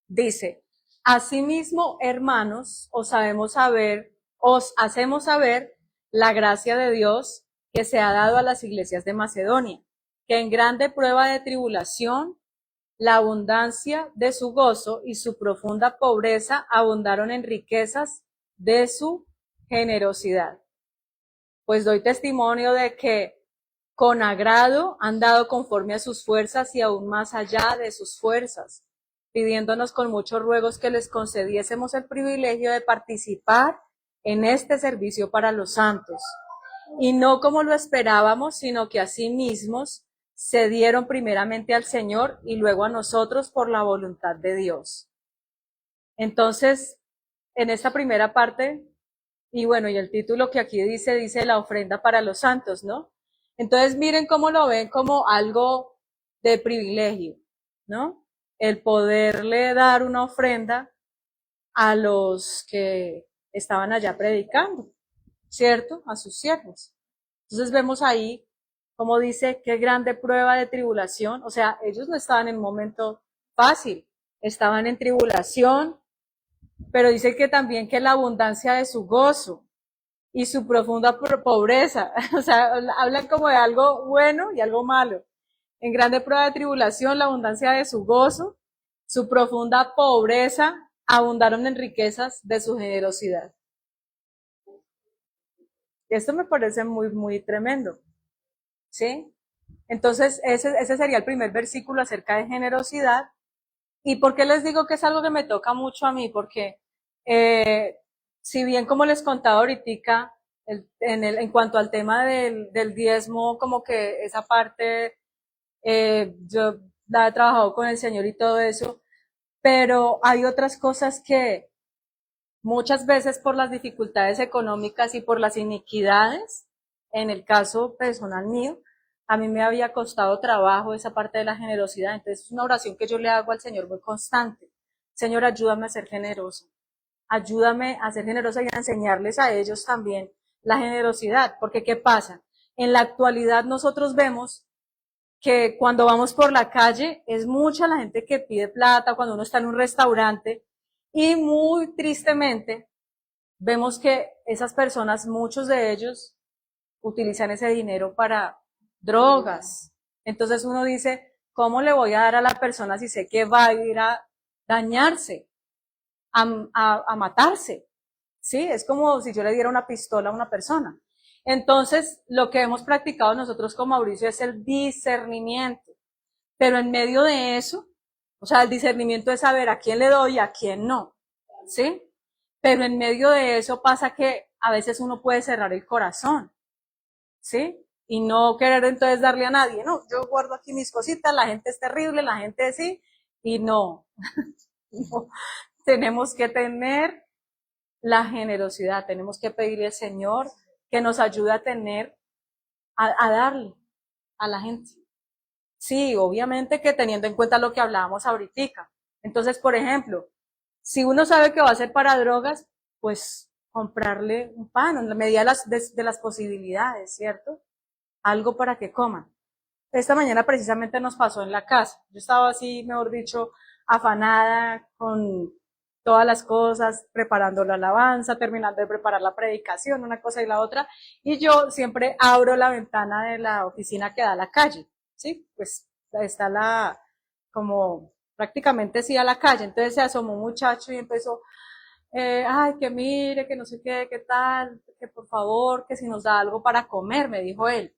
Speaker 2: Dice, asimismo, hermanos, os hacemos saber la gracia de Dios que se ha dado a las iglesias de Macedonia, que en grande prueba de tribulación, la abundancia de su gozo y su profunda pobreza abundaron en riquezas de su generosidad. Pues doy testimonio de que con agrado han dado conforme a sus fuerzas y aún más allá de sus fuerzas, pidiéndonos con muchos ruegos que les concediésemos el privilegio de participar en este servicio para los santos. Y no como lo esperábamos, sino que así mismos se dieron primeramente al Señor y luego a nosotros por la voluntad de Dios. Entonces, en esta primera parte, y bueno, y el título que aquí dice la ofrenda para los santos, ¿no? Entonces miren cómo lo ven como algo de privilegio, ¿no? El poderle dar una ofrenda a los que estaban allá predicando, ¿cierto? A sus siervos. Entonces vemos ahí, como dice, qué grande prueba de tribulación. O sea, ellos no estaban en un momento fácil, estaban en tribulación, pero dice que también que la abundancia de su gozo y su profunda pobreza. O sea, hablan como de algo bueno y algo malo. En grande prueba de tribulación, la abundancia de su gozo, su profunda pobreza, abundaron en riquezas de su generosidad. Esto me parece muy tremendo, ¿sí? Entonces, ese sería el primer versículo acerca de generosidad. ¿Y por qué les digo que es algo que me toca mucho a mí? Porque si bien como les contaba ahorita, en cuanto al tema del diezmo, como que esa parte, yo la he trabajado con el Señor y todo eso, pero hay otras cosas que muchas veces por las dificultades económicas y por las iniquidades, en el caso personal mío, a mí me había costado trabajo esa parte de la generosidad. Entonces es una oración que yo le hago al Señor muy constante. Señor, ayúdame a ser generoso. Ayúdame a ser generosa y a enseñarles a ellos también la generosidad. Porque ¿qué pasa? En la actualidad nosotros vemos que cuando vamos por la calle es mucha la gente que pide plata, cuando uno está en un restaurante, y muy tristemente vemos que esas personas, muchos de ellos, utilizan ese dinero para drogas. Entonces uno dice, ¿cómo le voy a dar a la persona si sé que va a ir a dañarse, a matarse? ¿Sí? Es como si yo le diera una pistola a una persona. Entonces, lo que hemos practicado nosotros con Mauricio es el discernimiento. Pero en medio de eso, o sea, el discernimiento es saber a quién le doy y a quién no. ¿Sí? Pero en medio de eso pasa que a veces uno puede cerrar el corazón. ¿Sí? Y no querer entonces darle a nadie. No, yo guardo aquí mis cositas, la gente es terrible, la gente sí, y no. No. Tenemos que tener la generosidad, tenemos que pedirle al Señor que nos ayude a tener, a darle a la gente. Sí, obviamente que teniendo en cuenta lo que hablábamos ahorita. Entonces, por ejemplo, si uno sabe que va a ser para drogas, pues comprarle un pan en la medida de las posibilidades, ¿cierto? Algo para que coman. Esta mañana precisamente nos pasó en la casa. Yo estaba así, mejor dicho, afanada con todas las cosas, preparando la alabanza, terminando de preparar la predicación, una cosa y la otra. Y yo siempre abro la ventana de la oficina que da a la calle, ¿sí? Pues está como prácticamente sí a la calle. Entonces se asomó un muchacho y empezó, ay, que mire, que no sé qué, qué tal, que por favor, que si nos da algo para comer, me dijo él.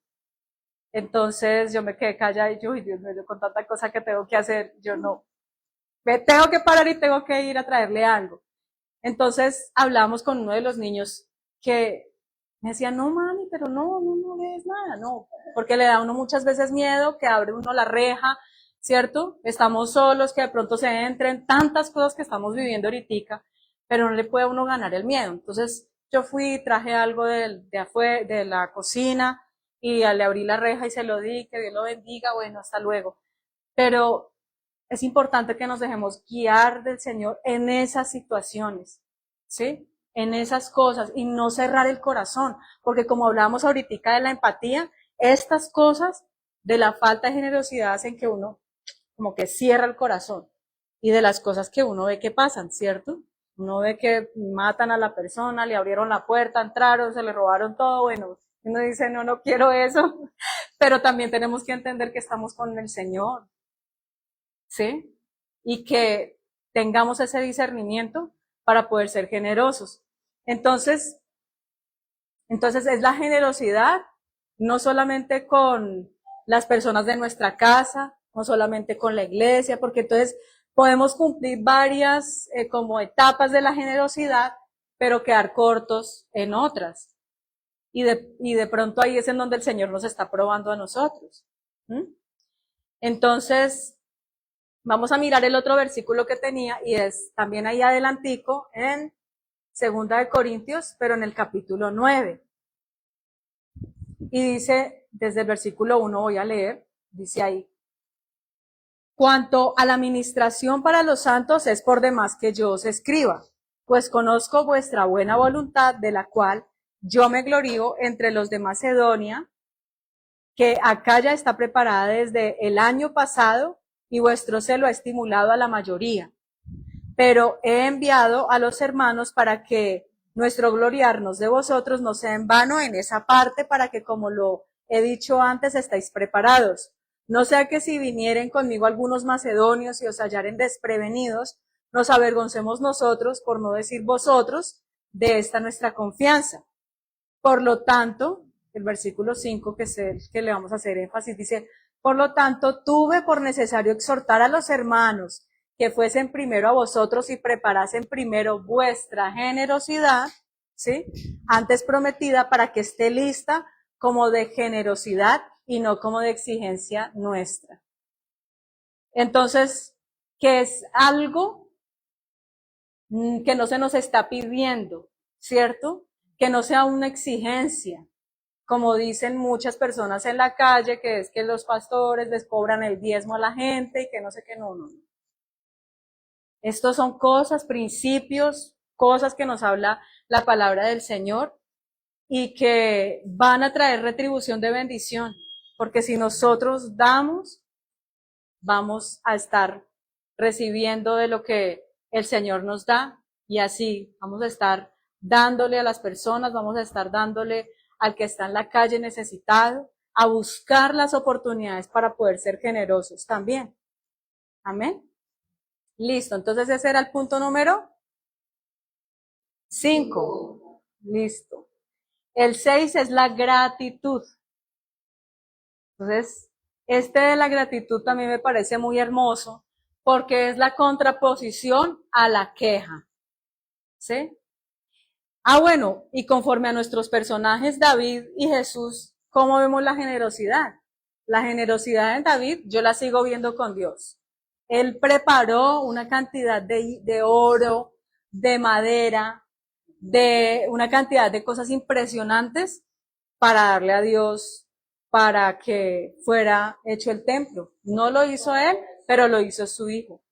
Speaker 2: Entonces yo me quedé callada y yo, Dios mío, yo con tanta cosa que tengo que hacer, yo no, me tengo que parar y tengo que ir a traerle algo. Entonces hablamos con uno de los niños que me decía, no mami, pero no ves nada, no, porque le da a uno muchas veces miedo que abre uno la reja, ¿cierto? Estamos solos, que de pronto se entren, tantas cosas que estamos viviendo ahorita, pero no le puede a uno ganar el miedo. Entonces yo fui, traje algo de afuera, de la cocina, y le abrí la reja y se lo di, que Dios lo bendiga, bueno, hasta luego. Pero es importante que nos dejemos guiar del Señor en esas situaciones, ¿sí? En esas cosas y no cerrar el corazón, porque como hablábamos ahorita de la empatía, estas cosas de la falta de generosidad hacen que uno como que cierra el corazón y de las cosas que uno ve que pasan, ¿cierto? Uno ve que matan a la persona, le abrieron la puerta, entraron, se le robaron todo, bueno, uno dice, no quiero eso, pero también tenemos que entender que estamos con el Señor, ¿sí? Y que tengamos ese discernimiento para poder ser generosos. Entonces es la generosidad, no solamente con las personas de nuestra casa, no solamente con la iglesia, porque entonces podemos cumplir varias como etapas de la generosidad, pero quedar cortos en otras. Y de pronto ahí es en donde el Señor nos está probando a nosotros. Entonces, vamos a mirar el otro versículo que tenía y es también ahí adelantico en 2 Corintios, pero en el capítulo 9. Y dice, desde el versículo 1 voy a leer, dice ahí, cuanto a la administración para los santos es por demás que yo os escriba, pues conozco vuestra buena voluntad, de la cual yo me glorío entre los de Macedonia, que acá ya está preparada desde el año pasado y vuestro celo ha estimulado a la mayoría. Pero he enviado a los hermanos para que nuestro gloriarnos de vosotros no sea en vano en esa parte, para que, como lo he dicho antes, estáis preparados. No sea que si vinieren conmigo algunos macedonios y os hallaren desprevenidos, nos avergoncemos nosotros, por no decir vosotros, de esta nuestra confianza. Por lo tanto, el versículo 5, que es el que le vamos a hacer énfasis, dice, por lo tanto, tuve por necesario exhortar a los hermanos que fuesen primero a vosotros y preparasen primero vuestra generosidad, ¿sí? Antes prometida, para que esté lista como de generosidad y no como de exigencia nuestra. Entonces, que es algo que no se nos está pidiendo, ¿cierto? Que no sea una exigencia, como dicen muchas personas en la calle, que es que los pastores les cobran el diezmo a la gente y que no sé qué, no. Estos son cosas, principios, cosas que nos habla la palabra del Señor y que van a traer retribución de bendición, porque si nosotros damos, vamos a estar recibiendo de lo que el Señor nos da, y así vamos a estar dándole a las personas, vamos a estar dándole al que está en la calle necesitado, a buscar las oportunidades para poder ser generosos también. Amén. Listo, entonces ese era el punto número 5. Listo. El 6 es la gratitud. Entonces, este de la gratitud también me parece muy hermoso, porque es la contraposición a la queja. ¿Sí? Bueno, y conforme a nuestros personajes David y Jesús, ¿cómo vemos la generosidad? La generosidad en David yo la sigo viendo con Dios. Él preparó una cantidad de oro, de madera, de una cantidad de cosas impresionantes para darle a Dios, para que fuera hecho el templo. No lo hizo él, pero lo hizo su hijo.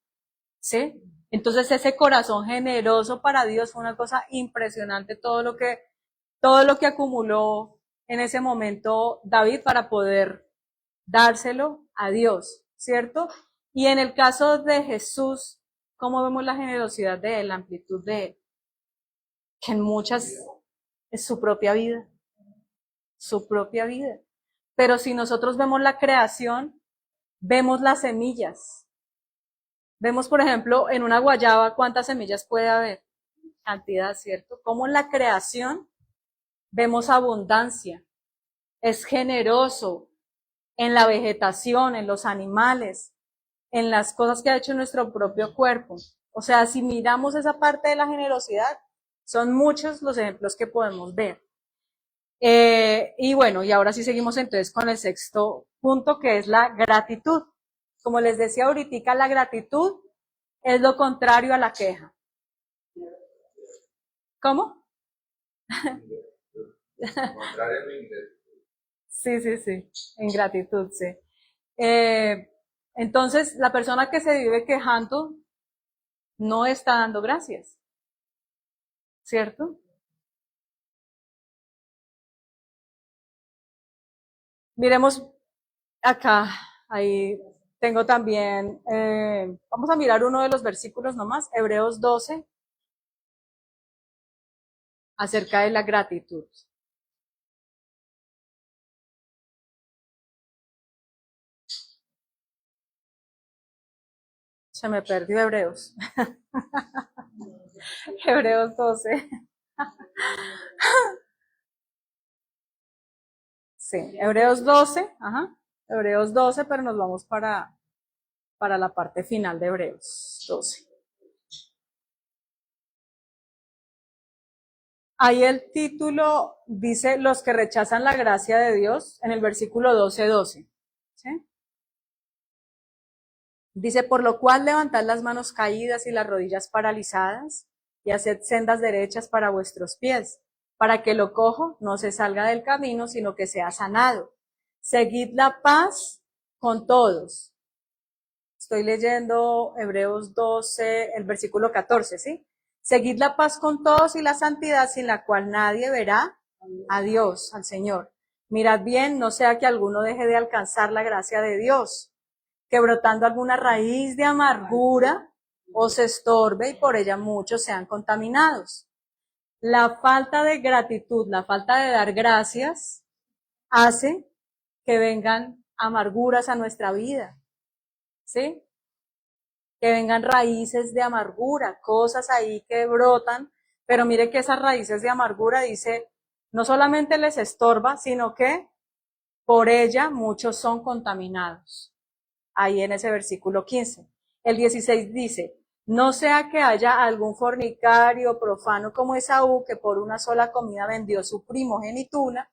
Speaker 2: ¿Sí? Entonces ese corazón generoso para Dios fue una cosa impresionante, todo lo que acumuló en ese momento David para poder dárselo a Dios, ¿cierto? Y en el caso de Jesús, ¿cómo vemos la generosidad de él, la amplitud de él? Que en muchas es su propia vida, su propia vida. Pero si nosotros vemos la creación, vemos las semillas. Vemos, por ejemplo, en una guayaba cuántas semillas puede haber. Cantidad, ¿cierto? Como en la creación vemos abundancia. Es generoso en la vegetación, en los animales, en las cosas que ha hecho nuestro propio cuerpo. O sea, si miramos esa parte de la generosidad, son muchos los ejemplos que podemos ver. Y bueno, y ahora sí seguimos entonces con el sexto punto, que es la gratitud. Como les decía ahorita, la gratitud es lo contrario a la queja. ¿Cómo? Sí, sí, sí, ingratitud, sí. Entonces, la persona que se vive quejando no está dando gracias, ¿cierto? Miremos acá, ahí tengo también, vamos a mirar uno de los versículos nomás, Hebreos 12, acerca de la gratitud. Se me perdió Hebreos. Hebreos 12. Sí, Hebreos 12, ajá. Hebreos 12, pero nos vamos para la parte final de Hebreos 12. Ahí el título dice los que rechazan la gracia de Dios en el versículo 12:12. ¿Sí? Dice, por lo cual levantad las manos caídas y las rodillas paralizadas y haced sendas derechas para vuestros pies, para que lo cojo no se salga del camino, sino que sea sanado. Seguid la paz con todos. Estoy leyendo Hebreos 12, el versículo 14, ¿sí? Seguid la paz con todos y la santidad, sin la cual nadie verá a Dios, al Señor. Mirad bien, no sea que alguno deje de alcanzar la gracia de Dios, que brotando alguna raíz de amargura os estorbe y por ella muchos sean contaminados. La falta de gratitud, la falta de dar gracias, hace que vengan amarguras a nuestra vida, ¿sí? Que vengan raíces de amargura, cosas ahí que brotan, pero mire que esas raíces de amargura, dice, no solamente les estorba, sino que por ella muchos son contaminados. Ahí en ese versículo 15. El 16 dice, no sea que haya algún fornicario profano como Esaú, que por una sola comida vendió su primogenitura,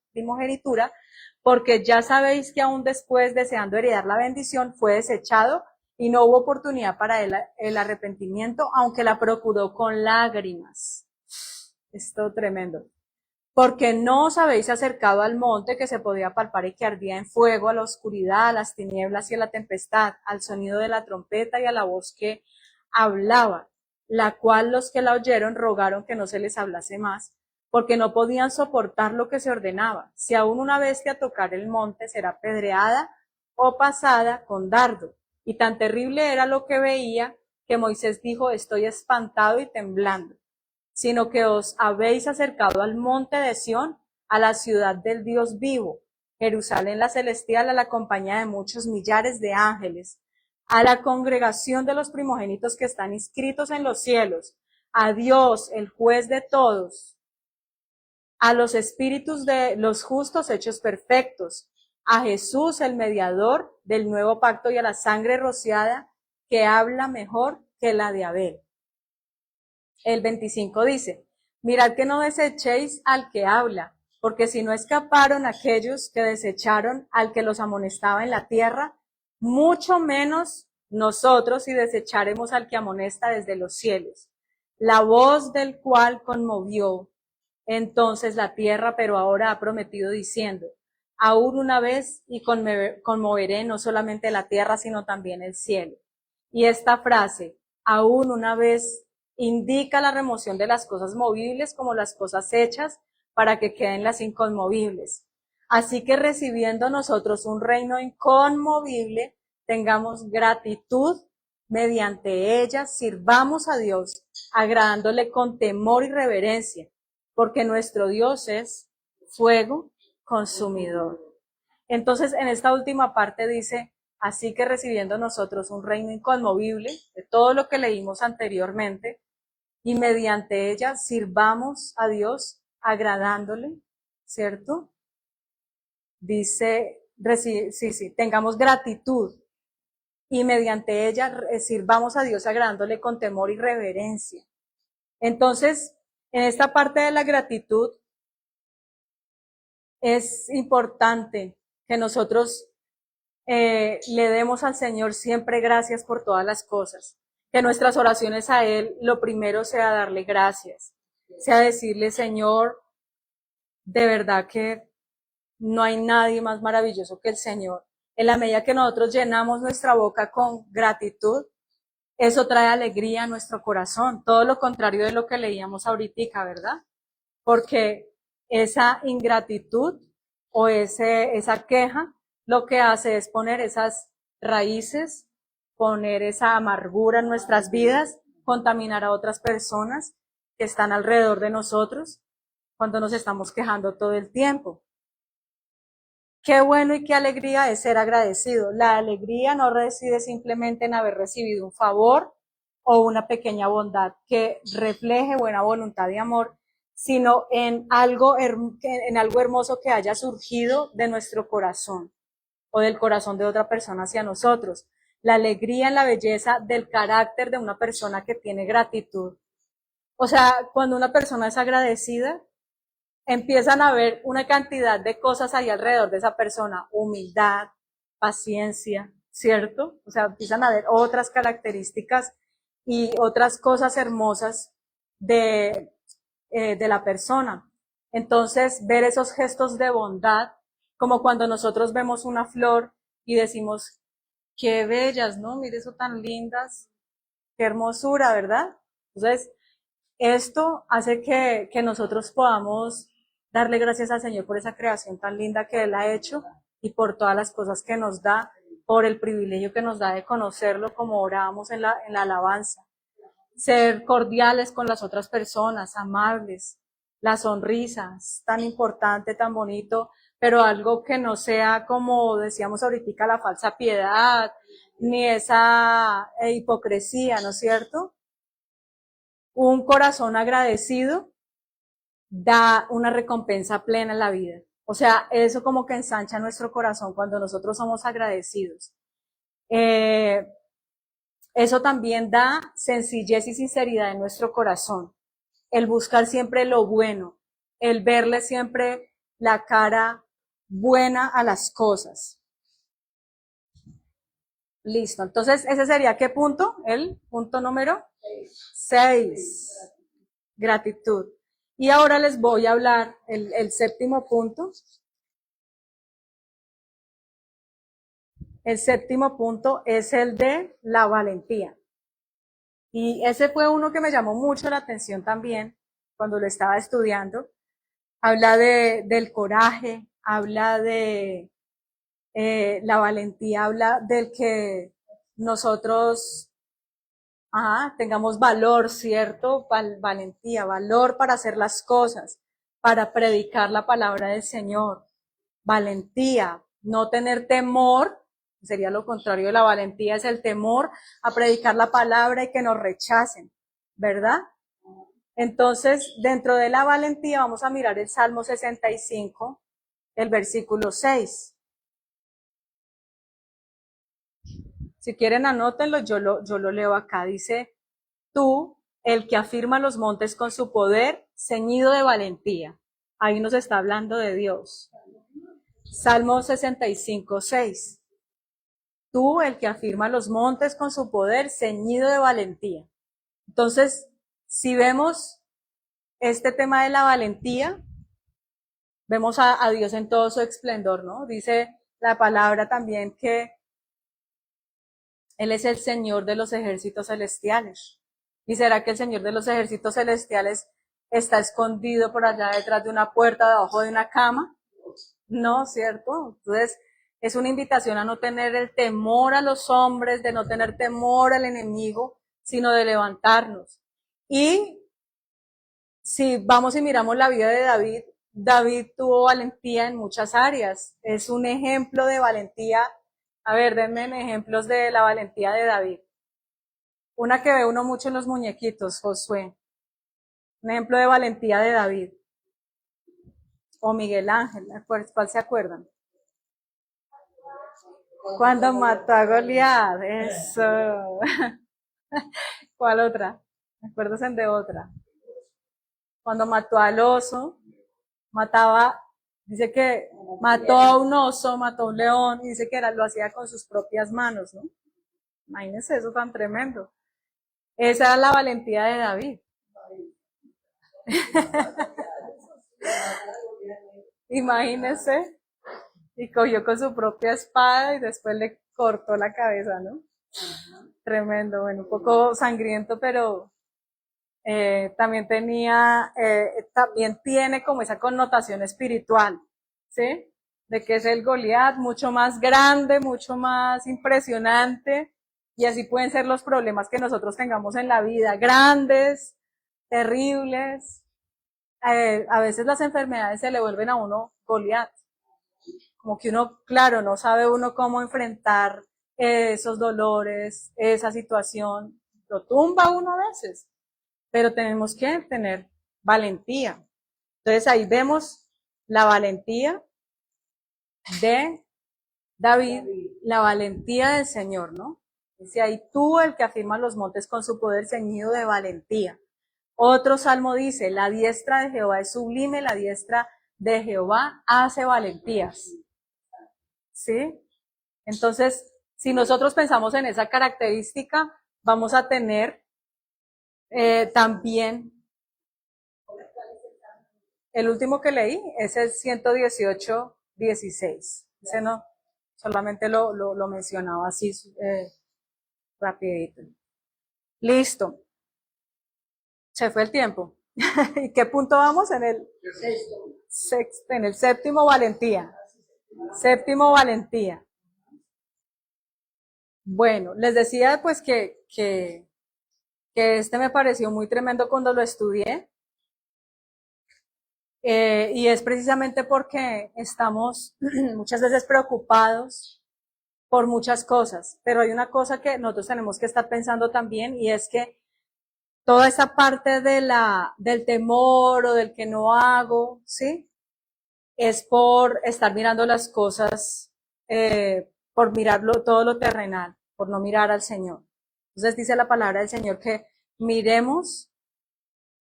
Speaker 2: porque ya sabéis que aún después, deseando heredar la bendición, fue desechado y no hubo oportunidad para él el arrepentimiento, aunque la procuró con lágrimas. Esto tremendo. Porque no os habéis acercado al monte que se podía palpar y que ardía en fuego, a la oscuridad, a las tinieblas y a la tempestad, al sonido de la trompeta y a la voz que hablaba, la cual los que la oyeron rogaron que no se les hablase más, porque no podían soportar lo que se ordenaba. Si aún una bestia tocar el monte, será apedreada o pasada con dardo. Y tan terrible era lo que veía que Moisés dijo, estoy espantado y temblando, sino que os habéis acercado al monte de Sión, a la ciudad del Dios vivo, Jerusalén la celestial, a la compañía de muchos millares de ángeles, a la congregación de los primogénitos que están inscritos en los cielos, a Dios, el juez de todos, a los espíritus de los justos hechos perfectos, a Jesús, el mediador del nuevo pacto, y a la sangre rociada que habla mejor que la de Abel. El 25 dice, mirad que no desechéis al que habla, porque si no escaparon aquellos que desecharon al que los amonestaba en la tierra, mucho menos nosotros si desecharemos al que amonesta desde los cielos, la voz del cual conmovió entonces la tierra, pero ahora ha prometido diciendo, aún una vez y conmoveré no solamente la tierra, sino también el cielo. Y esta frase, aún una vez, indica la remoción de las cosas movibles como las cosas hechas para que queden las inconmovibles. Así que recibiendo nosotros un reino inconmovible, tengamos gratitud mediante ella, sirvamos a Dios, agradándole con temor y reverencia, porque nuestro Dios es fuego consumidor. Entonces, en esta última parte dice, así que recibiendo nosotros un reino inconmovible, de todo lo que leímos anteriormente, y mediante ella sirvamos a Dios agradándole, ¿cierto? Dice, tengamos gratitud y mediante ella sirvamos a Dios agradándole con temor y reverencia. Entonces, en esta parte de la gratitud es importante que nosotros le demos al Señor siempre gracias por todas las cosas. Que nuestras oraciones a Él, lo primero sea darle gracias, sea decirle, Señor, de verdad que no hay nadie más maravilloso que el Señor. En la medida que nosotros llenamos nuestra boca con gratitud, eso trae alegría a nuestro corazón. Todo lo contrario de lo que leíamos ahorita, ¿verdad? Porque esa ingratitud o esa queja lo que hace es poner esas raíces, poner esa amargura en nuestras vidas, contaminar a otras personas que están alrededor de nosotros cuando nos estamos quejando todo el tiempo. Qué bueno y qué alegría es ser agradecido. La alegría no reside simplemente en haber recibido un favor o una pequeña bondad que refleje buena voluntad y amor, sino en algo hermoso que haya surgido de nuestro corazón o del corazón de otra persona hacia nosotros. La alegría en la belleza del carácter de una persona que tiene gratitud. O sea, cuando una persona es agradecida, empiezan a ver una cantidad de cosas ahí alrededor de esa persona, humildad, paciencia, ¿cierto? O sea, empiezan a ver otras características y otras cosas hermosas de la persona. Entonces, ver esos gestos de bondad, como cuando nosotros vemos una flor y decimos, qué bellas, ¿no? Mire eso tan lindas, qué hermosura, ¿verdad? Entonces, esto hace que nosotros podamos darle gracias al Señor por esa creación tan linda que Él ha hecho y por todas las cosas que nos da, por el privilegio que nos da de conocerlo como orábamos en la alabanza. Ser cordiales con las otras personas, amables, la sonrisa, es tan importante, tan bonito, pero algo que no sea como decíamos ahorita, la falsa piedad, ni esa hipocresía, ¿no es cierto? Un corazón agradecido da una recompensa plena en la vida. O sea, eso como que ensancha nuestro corazón cuando nosotros somos agradecidos. Eso también da sencillez y sinceridad en nuestro corazón. El buscar siempre lo bueno, el verle siempre la cara buena a las cosas. Listo. Entonces, ese sería ¿qué punto? El punto número 6. Gratitud. Y ahora les voy a hablar el séptimo punto. El séptimo punto es el de la valentía. Y ese fue uno que me llamó mucho la atención también cuando lo estaba estudiando. Habla del coraje, habla de la valentía, habla del que nosotros tengamos valor, ¿cierto? Valentía, valor para hacer las cosas, para predicar la palabra del Señor. Valentía, no tener temor, sería lo contrario de la valentía, es el temor a predicar la palabra y que nos rechacen, ¿verdad? Entonces, dentro de la valentía vamos a mirar el Salmo 65, el versículo 6. Si quieren anótenlo, yo lo leo acá. Dice, tú, el que afirma los montes con su poder, ceñido de valentía. Ahí nos está hablando de Dios. Salmo 65, 6. Tú, el que afirma los montes con su poder, ceñido de valentía. Entonces, si vemos este tema de la valentía, vemos a Dios en todo su esplendor, ¿no? Dice la palabra también que Él es el Señor de los ejércitos celestiales. ¿Y será que el Señor de los ejércitos celestiales está escondido por allá detrás de una puerta, debajo de una cama? No, ¿cierto? Entonces, es una invitación a no tener el temor a los hombres, de no tener temor al enemigo, sino de levantarnos. Y si vamos y miramos la vida de David, David tuvo valentía en muchas áreas. Es un ejemplo de valentía. A ver, denme ejemplos de la valentía de David. Una que ve uno mucho en los muñequitos, Josué. Un ejemplo de valentía de David. O Miguel Ángel, ¿cuál se acuerdan? Cuando mató a Goliat, eso. ¿Cuál otra? Acuérdense de otra. Cuando mató al oso, dice que mató a un oso, mató a un león, y dice que lo hacía con sus propias manos, ¿no? Imagínense eso tan tremendo. Esa era la valentía de David. Imagínense. Y cogió con su propia espada y después le cortó la cabeza, ¿no? Tremendo, bueno, un poco sangriento, pero también también tiene como esa connotación espiritual, ¿sí? De que es el Goliat mucho más grande, mucho más impresionante, y así pueden ser los problemas que nosotros tengamos en la vida, grandes, terribles. A veces las enfermedades se le vuelven a uno Goliat, como que uno, claro, no sabe uno cómo enfrentar esos dolores, esa situación, lo tumba uno a veces, pero tenemos que tener valentía. Entonces ahí vemos la valentía de David, la valentía del Señor, ¿no? Dice ahí, tú el que afirma los montes con su poder ceñido de valentía. Otro salmo dice, la diestra de Jehová es sublime, la diestra de Jehová hace valentías. ¿Sí? Entonces, si nosotros pensamos en esa característica, vamos a tener también el último que leí es el 118:16. Ese no, solamente lo mencionaba así rapidito. Listo. Se fue el tiempo. ¿Y qué punto vamos? En el sexto, en el séptimo, valentía. Séptimo, valentía. Bueno, les decía pues que este me pareció muy tremendo cuando lo estudié. Y es precisamente porque estamos muchas veces preocupados por muchas cosas, pero hay una cosa que nosotros tenemos que estar pensando también, y es que toda esa parte del temor o del que no hago, ¿sí? Es por estar mirando las cosas, por mirarlo todo lo terrenal, por no mirar al Señor. Entonces dice la palabra del Señor que miremos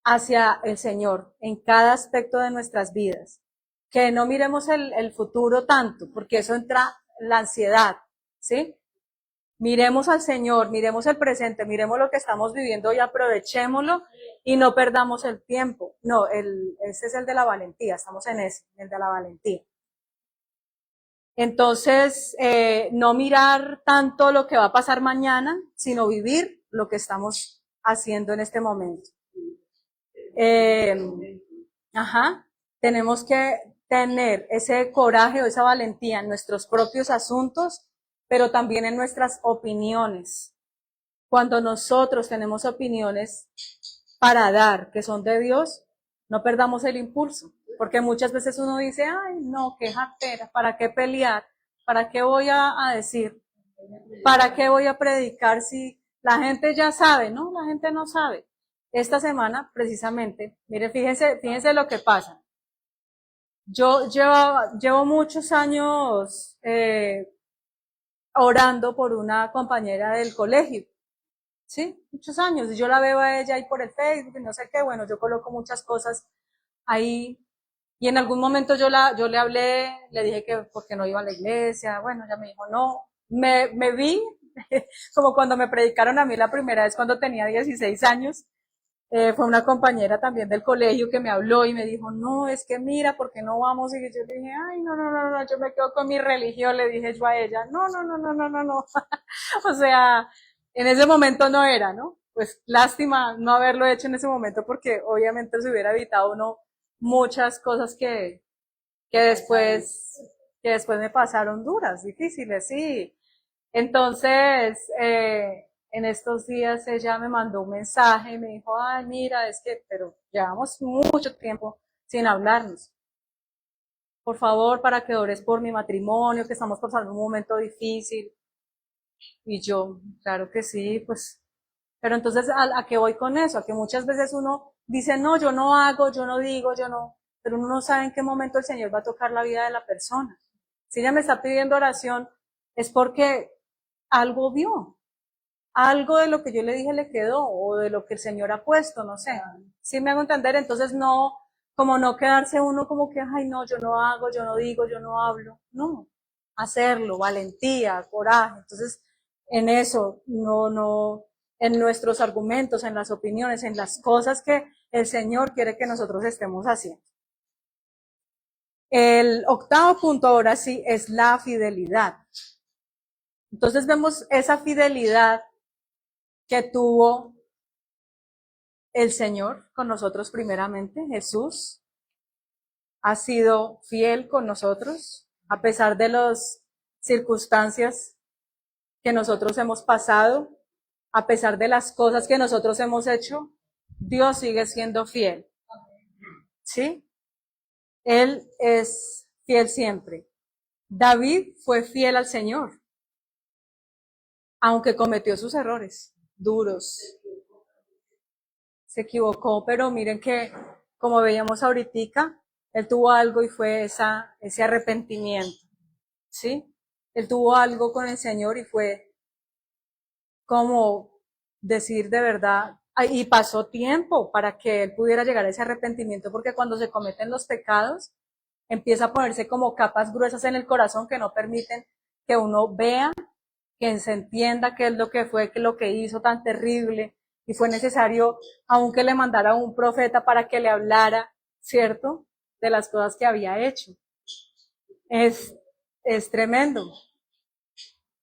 Speaker 2: hacia el Señor en cada aspecto de nuestras vidas, que no miremos el futuro tanto, porque eso entra la ansiedad, ¿sí? Miremos al Señor, miremos el presente, miremos lo que estamos viviendo y aprovechémoslo y no perdamos el tiempo. No, ese es el de la valentía, estamos en ese, el de la valentía. Entonces, no mirar tanto lo que va a pasar mañana, sino vivir lo que estamos haciendo en este momento. Tenemos que tener ese coraje o esa valentía en nuestros propios asuntos, pero también en nuestras opiniones. Cuando nosotros tenemos opiniones para dar que son de Dios, no perdamos el impulso, porque muchas veces uno dice, ay, no, qué jartera, ¿para qué pelear? ¿Para qué voy a decir? ¿Para qué voy a predicar si la gente ya sabe? No, la gente no sabe. Esta semana, precisamente, mire, fíjense lo que pasa. Yo llevo muchos años orando por una compañera del colegio, ¿sí? Muchos años. Y yo la veo a ella ahí por el Facebook y no sé qué. Bueno, yo coloco muchas cosas ahí. Y en algún momento yo le hablé, le dije que porque no iba a la iglesia. Bueno, ella me dijo, no. Me vi como cuando me predicaron a mí la primera vez cuando tenía 16 años. Fue una compañera también del colegio que me habló y me dijo, no, es que mira, ¿por qué no vamos? Y yo le dije, ay, no, yo me quedo con mi religión, le dije yo a ella, no. O sea, en ese momento no era, ¿no? Pues lástima no haberlo hecho en ese momento porque obviamente se hubiera evitado uno muchas cosas que después, que después me pasaron duras, difíciles, sí. Entonces, en estos días ella me mandó un mensaje y me dijo, ay, mira, es que, pero llevamos mucho tiempo sin hablarnos. Por favor, para que ores por mi matrimonio, que estamos pasando un momento difícil. Y yo, claro que sí, pues, pero entonces, ¿a qué voy con eso? A que muchas veces uno dice, no, yo no hago, yo no digo, yo no, pero uno no sabe en qué momento el Señor va a tocar la vida de la persona. Si ella me está pidiendo oración, es porque algo vio, algo de lo que yo le dije le quedó, o de lo que el Señor ha puesto, no sé. ¿Sí me hago entender? Entonces no, como no quedarse uno como que, ay no, yo no hago, yo no digo, yo no hablo. No, hacerlo, valentía, coraje. Entonces, en eso, no, en nuestros argumentos, en las opiniones, en las cosas que el Señor quiere que nosotros estemos haciendo. El octavo punto ahora sí es la fidelidad. Entonces vemos esa fidelidad que tuvo el Señor con nosotros primeramente. Jesús ha sido fiel con nosotros a pesar de las circunstancias que nosotros hemos pasado, a pesar de las cosas que nosotros hemos hecho. Dios sigue siendo fiel, ¿sí? Él es fiel siempre. David fue fiel al Señor, aunque cometió sus errores duros. Se equivocó, pero miren que, como veíamos ahorita, él tuvo algo y fue ese arrepentimiento, ¿sí? Él tuvo algo con el Señor y fue como decir de verdad, y pasó tiempo para que él pudiera llegar a ese arrepentimiento, porque cuando se cometen los pecados, empieza a ponerse como capas gruesas en el corazón que no permiten que uno vea, que se entienda qué es lo que fue, qué es lo que hizo tan terrible, y fue necesario aunque le mandara un profeta para que le hablara, ¿cierto?, de las cosas que había hecho. Es tremendo.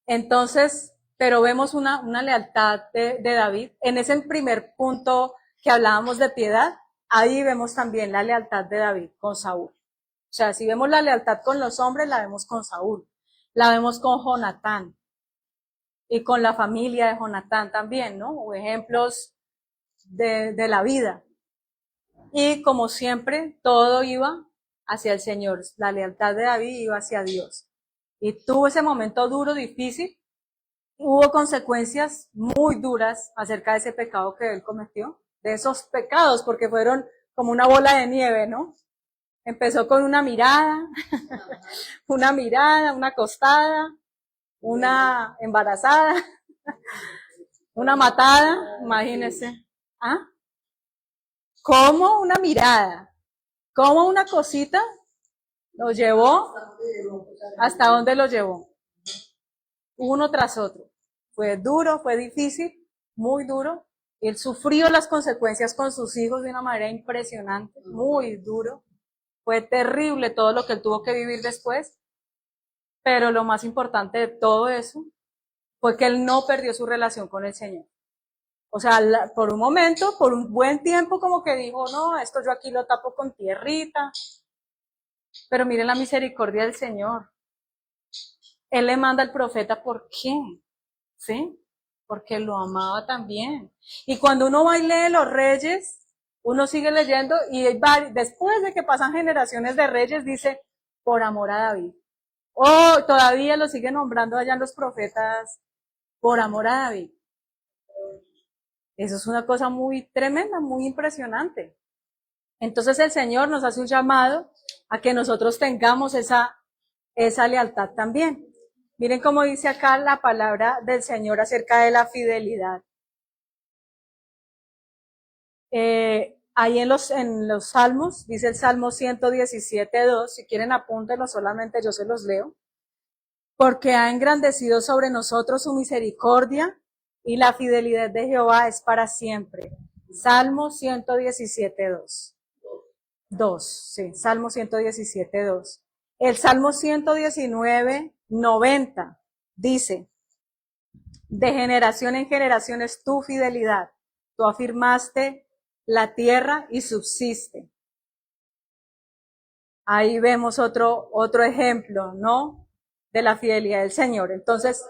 Speaker 2: Entonces, pero vemos una lealtad de David. En ese primer punto que hablábamos de piedad, ahí vemos también la lealtad de David con Saúl. O sea, si vemos la lealtad con los hombres, la vemos con Saúl, la vemos con Jonatán y con la familia de Jonatán también, ¿no? O ejemplos de la vida. Y como siempre, todo iba hacia el Señor. La lealtad de David iba hacia Dios. Y tuvo ese momento duro, difícil. Hubo consecuencias muy duras acerca de ese pecado que él cometió. De esos pecados, porque fueron como una bola de nieve, ¿no? Empezó con una mirada, una acostada, una embarazada, una matada, imagínense. ¿Ah? ¿Cómo una mirada? ¿Cómo una cosita lo llevó? ¿Hasta dónde lo llevó? Uno tras otro. Fue duro, fue difícil, muy duro. Él sufrió las consecuencias con sus hijos de una manera impresionante, muy duro. Fue terrible todo lo que él tuvo que vivir después. Pero lo más importante de todo eso fue que él no perdió su relación con el Señor. O sea, por un momento, por un buen tiempo, como que dijo, no, esto yo aquí lo tapo con tierrita. Pero miren la misericordia del Señor. Él le manda al profeta, ¿por qué? ¿Sí? Porque lo amaba también. Y cuando uno va y lee los reyes, uno sigue leyendo y después de que pasan generaciones de reyes, dice, por amor a David. Oh, todavía lo siguen nombrando allá en los profetas, por amor a David. Eso es una cosa muy tremenda, muy impresionante. Entonces el Señor nos hace un llamado a que nosotros tengamos esa lealtad también. Miren cómo dice acá la palabra del Señor acerca de la fidelidad. Ahí en los Salmos, dice el Salmo 117:2, si quieren apúntenlo, solamente yo se los leo. Porque ha engrandecido sobre nosotros su misericordia y la fidelidad de Jehová es para siempre. Salmo 117:2. 2, sí, Salmo 117:2. El Salmo 119:90 dice, de generación en generación es tu fidelidad. Tú afirmaste la tierra y subsiste. Ahí vemos otro ejemplo, ¿no? De la fidelidad del Señor. Entonces,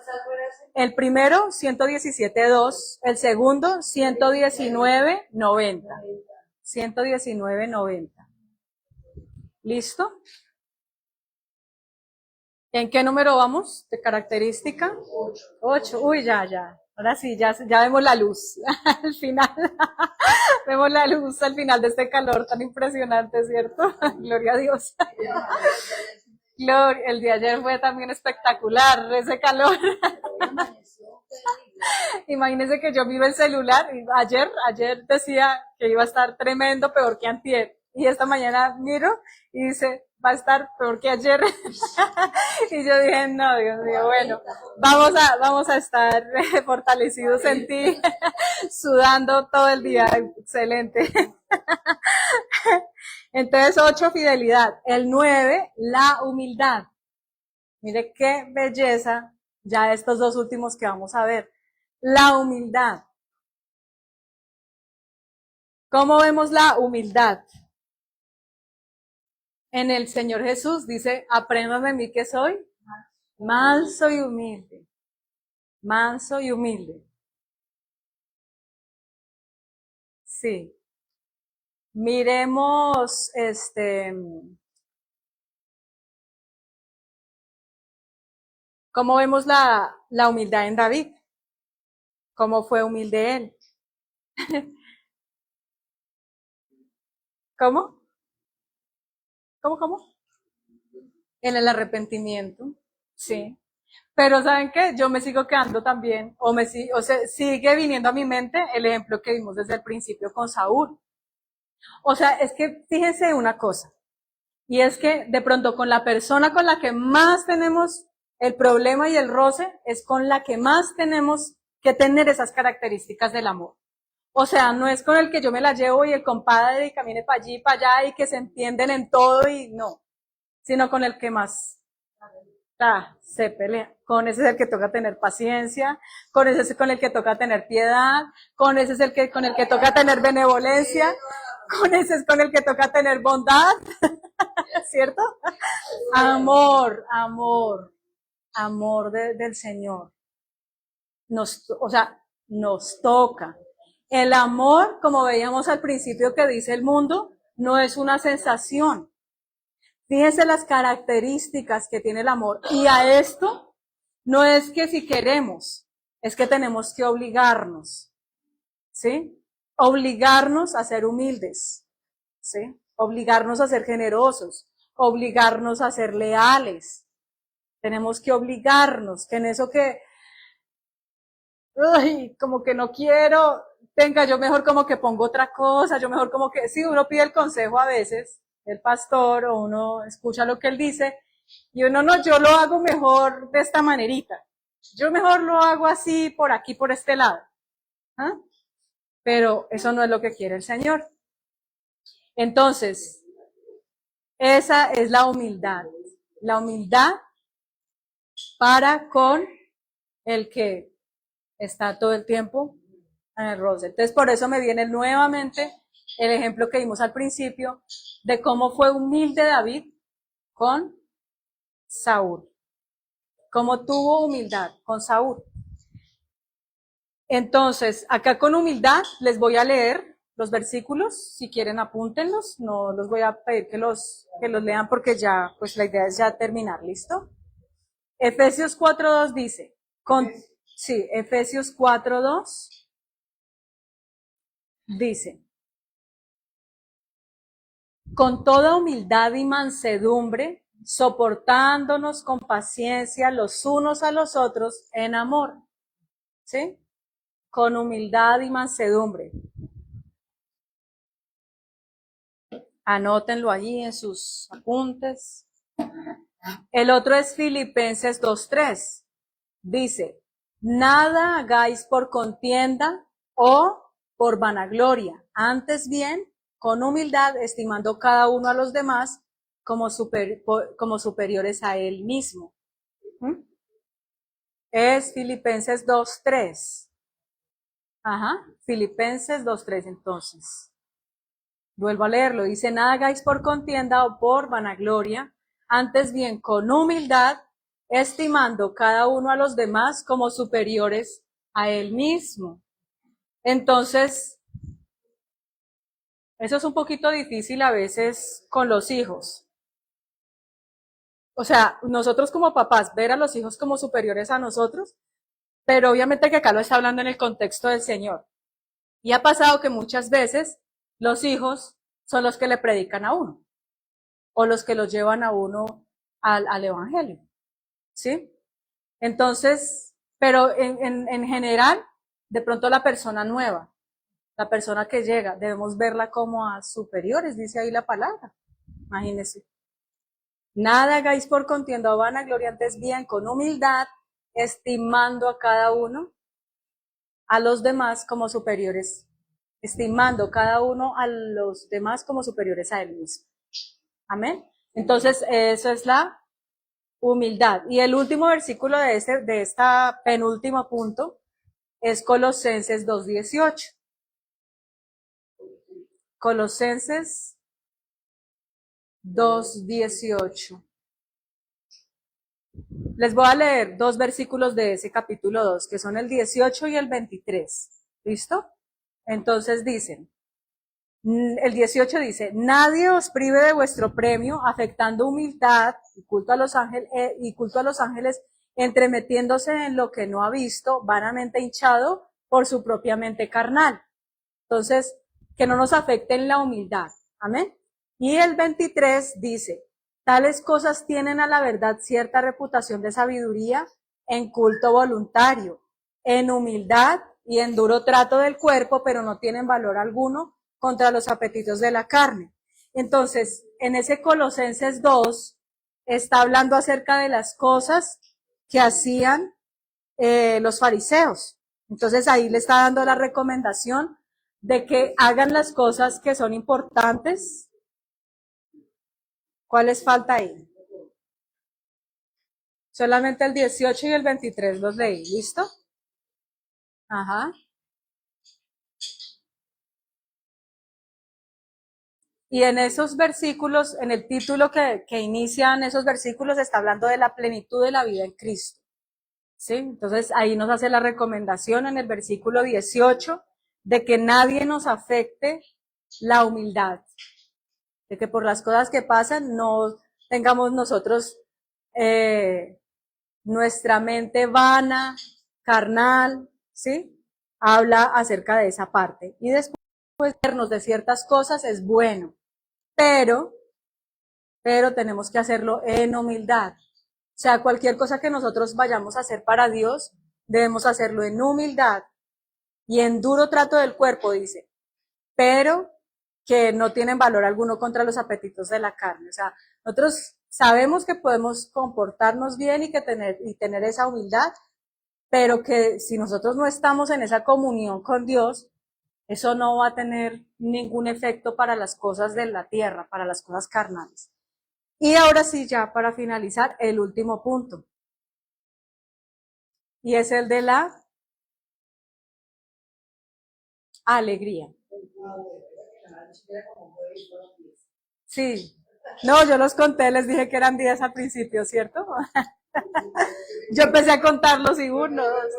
Speaker 2: el primero, 117:2, el segundo, 119:90. 119:90. ¿Listo? ¿En qué número vamos de característica? 8. Uy, ya. Ahora sí, ya vemos la luz al final. Vemos la luz al final de este calor tan impresionante, ¿cierto? Gloria a Dios. Gloria, el día de ayer fue también espectacular, ese calor. Imagínense que yo miro el celular y ayer decía que iba a estar tremendo, peor que antier. Y esta mañana miro y dice, va a estar peor que ayer. Y yo dije, no, Dios mío, bueno, vamos a estar fortalecidos en ti, sudando todo el día. Excelente. Entonces, 8, fidelidad. El 9, la humildad. Mire qué belleza ya estos dos últimos que vamos a ver. La humildad. ¿Cómo vemos la humildad? En el Señor Jesús dice, aprendan de mí que soy manso y humilde. Manso y humilde. Sí. Miremos, ¿cómo vemos la humildad en David? ¿Cómo fue humilde él? ¿Cómo? ¿Cómo? En el arrepentimiento, sí. Pero ¿saben qué? Yo me sigo quedando también, o sea, sigue viniendo a mi mente el ejemplo que vimos desde el principio con Saúl. O sea, es que fíjense una cosa, y es que de pronto con la persona con la que más tenemos el problema y el roce, es con la que más tenemos que tener esas características del amor. O sea, no es con el que yo me la llevo y el compadre y camine para allí, para allá y que se entienden en todo y no, sino con el que más Se pelea. Con ese es el que toca tener paciencia, con ese es con el que toca tener piedad, con ese es el que con el que toca tener benevolencia, con ese es con el que toca tener bondad, ¿cierto? Amor, amor, amor del Señor. O sea, nos toca. El amor, como veíamos al principio que dice el mundo, no es una sensación. Fíjense las características que tiene el amor. Y a esto no es que si queremos, es que tenemos que obligarnos, ¿sí? Obligarnos a ser humildes, ¿sí? Obligarnos a ser generosos, obligarnos a ser leales. Tenemos que obligarnos, que en eso que, ay, como que no quiero, venga, yo mejor como que pongo otra cosa, yo mejor como que, sí, uno pide el consejo a veces, el pastor, o uno escucha lo que él dice, y uno no, yo lo hago mejor de esta manerita. Yo mejor lo hago así, por aquí, por este lado. ¿Ah? Pero eso no es lo que quiere el Señor. Entonces, esa es la humildad. La humildad para con el que está todo el tiempo en el rostro. Entonces, por eso me viene nuevamente el ejemplo que dimos al principio de cómo fue humilde David con Saúl. Cómo tuvo humildad con Saúl. Entonces, acá con humildad les voy a leer los versículos, si quieren apúntenlos, no los voy a pedir que los lean porque ya, pues la idea es ya terminar, ¿listo? Efesios 4:2 dice, Efesios 4:2 dice, con toda humildad y mansedumbre, soportándonos con paciencia los unos a los otros en amor, ¿sí? Con humildad y mansedumbre. Anótenlo allí en sus apuntes. El otro es Filipenses 2:3. Dice, nada hagáis por contienda o por vanagloria, antes bien, con humildad, estimando cada uno a los demás como superiores a él mismo. Es Filipenses 2:3. Ajá, Filipenses 2:3 entonces. Vuelvo a leerlo, dice, nada hagáis por contienda o por vanagloria, antes bien con humildad, estimando cada uno a los demás como superiores a él mismo. Entonces, eso es un poquito difícil a veces con los hijos. O sea, nosotros como papás, ver a los hijos como superiores a nosotros, pero obviamente que acá lo está hablando en el contexto del Señor. Y ha pasado que muchas veces los hijos son los que le predican a uno, o los que los llevan a uno al evangelio, ¿sí? Entonces, pero en general, de pronto la persona nueva, la persona que llega, debemos verla como a superiores, dice ahí la palabra. Imagínense. Nada hagáis por contienda o vanagloria, antes bien con humildad, estimando a cada uno, a los demás como superiores, estimando cada uno a los demás como superiores a él mismo. Amén. Entonces, eso es la humildad. Y el último versículo de esta penúltimo punto es Colosenses 2:18. Colosenses 2:18. Les voy a leer dos versículos de ese capítulo 2, que son el 18 y el 23. ¿Listo? Entonces dicen, el 18 dice, nadie os prive de vuestro premio, afectando humildad y culto a los ángeles, entremetiéndose en lo que no ha visto, vanamente hinchado por su propia mente carnal. Entonces, que no nos afecte en la humildad. Amén. Y el 23 dice, tales cosas tienen a la verdad cierta reputación de sabiduría en culto voluntario, en humildad y en duro trato del cuerpo, pero no tienen valor alguno contra los apetitos de la carne. Entonces, en ese Colosenses 2 está hablando acerca de las cosas que hacían los fariseos. Entonces ahí le está dando la recomendación de que hagan las cosas que son importantes. ¿Cuál les falta ahí? Solamente el 18 y el 23 los leí, ¿listo? Ajá. Y en esos versículos, en el título que inician esos versículos, está hablando de la plenitud de la vida en Cristo. ¿Sí? Entonces ahí nos hace la recomendación en el versículo 18 de que nadie nos afecte la humildad, de que por las cosas que pasan no tengamos nosotros nuestra mente vana, carnal, ¿sí? Habla acerca de esa parte. Y después vernos de ciertas cosas es bueno, pero tenemos que hacerlo en humildad. O sea, cualquier cosa que nosotros vayamos a hacer para Dios, debemos hacerlo en humildad y en duro trato del cuerpo, dice, pero que no tienen valor alguno contra los apetitos de la carne. O sea, nosotros sabemos que podemos comportarnos bien y tener esa humildad, pero que si nosotros no estamos en esa comunión con Dios, eso no va a tener ningún efecto para las cosas de la tierra, para las cosas carnales. Y ahora sí, ya para finalizar, el último punto. Y es el de la alegría. Sí. No, yo los conté, les dije que eran 10 al principio, ¿cierto? Yo empecé a contarlos y uno, dos.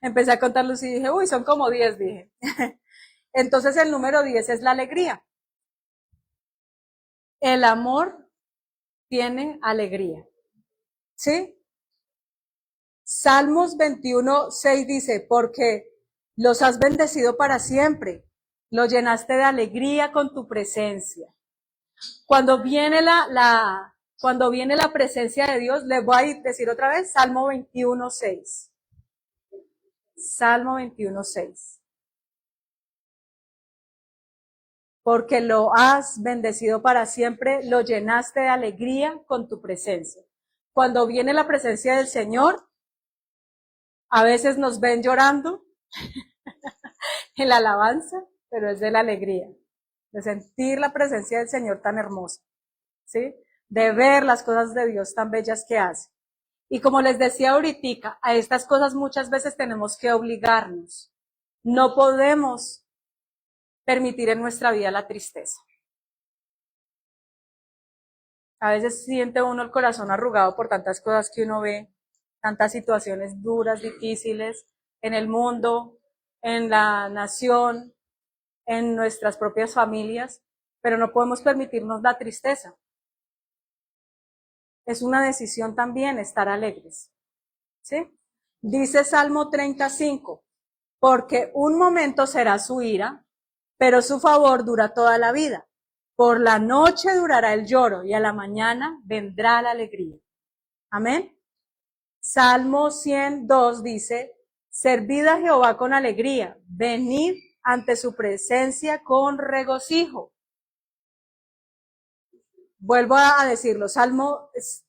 Speaker 2: Empecé a contarlos y dije, uy, son como 10, dije. Entonces el número 10 es la alegría. El amor tiene alegría. ¿Sí? Salmos 21:6 dice, porque los has bendecido para siempre, los llenaste de alegría con tu presencia. Cuando viene cuando viene la presencia de Dios, les voy a decir otra vez, Salmo 21:6. Salmo 21:6. Porque lo has bendecido para siempre, lo llenaste de alegría con tu presencia. Cuando viene la presencia del Señor, a veces nos ven llorando en la alabanza, pero es de la alegría, de sentir la presencia del Señor tan hermosa, ¿sí? De ver las cosas de Dios tan bellas que hace. Y como les decía ahorita, a estas cosas muchas veces tenemos que obligarnos. No podemos permitir en nuestra vida la tristeza. A veces siente uno el corazón arrugado por tantas cosas que uno ve, tantas situaciones duras, difíciles en el mundo, en la nación, en nuestras propias familias, pero no podemos permitirnos la tristeza. Es una decisión también estar alegres. ¿Sí? Dice Salmo 35, porque un momento será su ira, pero su favor dura toda la vida. Por la noche durará el lloro y a la mañana vendrá la alegría. Amén. Salmo 102 dice, servid a Jehová con alegría, venid ante su presencia con regocijo. Vuelvo a decirlo,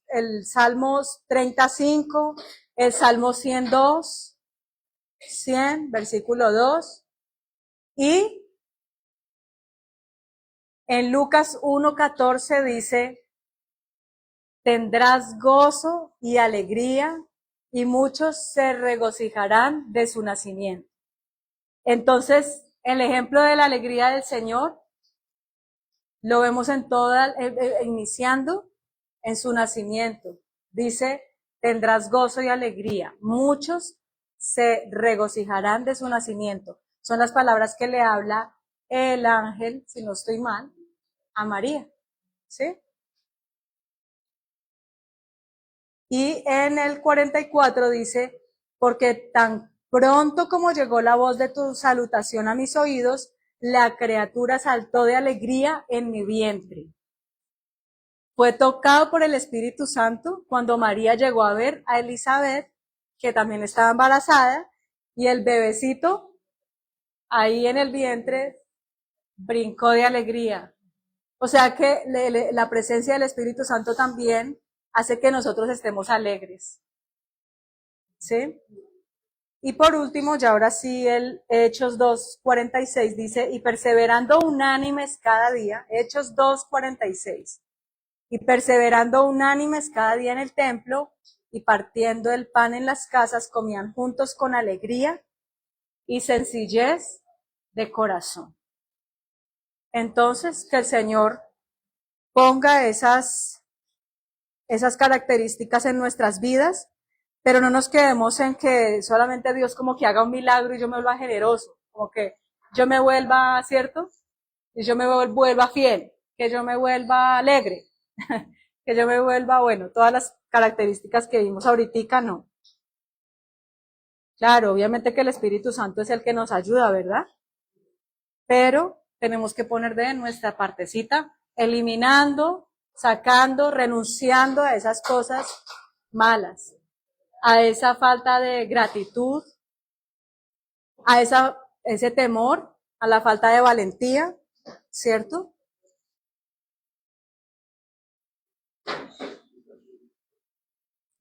Speaker 2: el Salmo 35, el Salmo 102, 100, versículo 2, y en Lucas 1:14 dice, tendrás gozo y alegría, y muchos se regocijarán de su nacimiento. Entonces, el ejemplo de la alegría del Señor lo vemos iniciando en su nacimiento. Dice, tendrás gozo y alegría. Muchos se regocijarán de su nacimiento. Son las palabras que le habla el ángel, si no estoy mal, a María. ¿Sí? Y en el 44 dice, porque tan pronto como llegó la voz de tu salutación a mis oídos, la criatura saltó de alegría en mi vientre. Fue tocado por el Espíritu Santo cuando María llegó a ver a Elizabeth, que también estaba embarazada, y el bebecito ahí en el vientre brincó de alegría. O sea que la presencia del Espíritu Santo también hace que nosotros estemos alegres. ¿Sí? Y por último, ya ahora sí, el Hechos 2:46 dice, y perseverando unánimes cada día, Hechos 2:46. y perseverando unánimes cada día en el templo y partiendo el pan en las casas, comían juntos con alegría y sencillez de corazón. Entonces, que el Señor ponga esas características en nuestras vidas, pero no nos quedemos en que solamente Dios como que haga un milagro y yo me vuelva generoso, como que yo me vuelva, ¿cierto? Y yo me vuelva fiel, que yo me vuelva alegre, que yo me vuelva, bueno, todas las características que vimos ahorita, no. Claro, obviamente que el Espíritu Santo es el que nos ayuda, ¿verdad? Pero tenemos que poner de nuestra partecita, eliminando, sacando, renunciando a esas cosas malas, a esa falta de gratitud, a ese temor, a la falta de valentía, ¿cierto?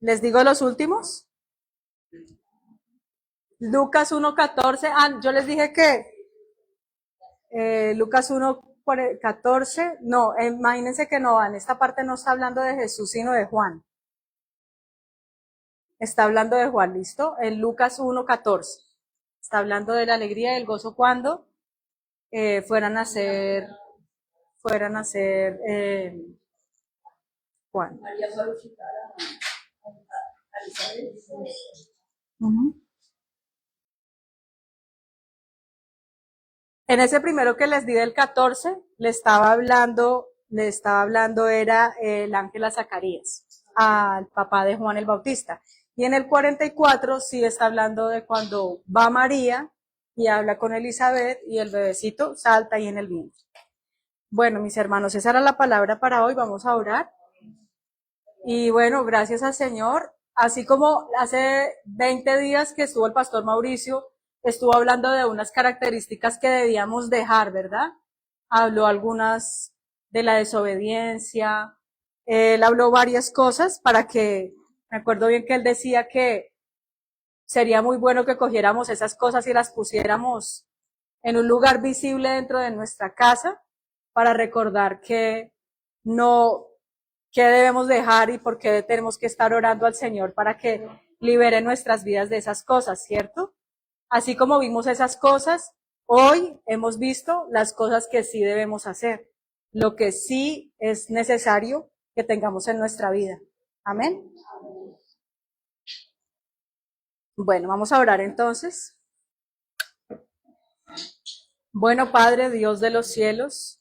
Speaker 2: ¿Les digo los últimos? Lucas 1:14, yo les dije que Lucas 1:14, no, imagínense que no, en esta parte no está hablando de Jesús, sino de Juan. Está hablando de Juan, ¿listo? En Lucas 1:14. Está hablando de la alegría y el gozo cuando fueran a ser Juan. Uh-huh. En ese primero que les di del 14, le estaba hablando era el ángel a Zacarías, al papá de Juan el Bautista. Y en el 44 sí está hablando de cuando va María y habla con Elizabeth y el bebecito salta ahí en el vientre. Bueno, mis hermanos, esa era la palabra para hoy, vamos a orar. Y bueno, gracias al Señor. Así como hace 20 días que estuvo el pastor Mauricio, estuvo hablando de unas características que debíamos dejar, ¿verdad? Habló algunas de la desobediencia, él habló varias cosas para que, me acuerdo bien que él decía que sería muy bueno que cogiéramos esas cosas y las pusiéramos en un lugar visible dentro de nuestra casa para recordar que no, qué debemos dejar y por qué tenemos que estar orando al Señor para que libere nuestras vidas de esas cosas, ¿cierto? Así como vimos esas cosas, hoy hemos visto las cosas que sí debemos hacer, lo que sí es necesario que tengamos en nuestra vida. Amén. Bueno, vamos a orar entonces. Bueno, Padre, Dios de los cielos,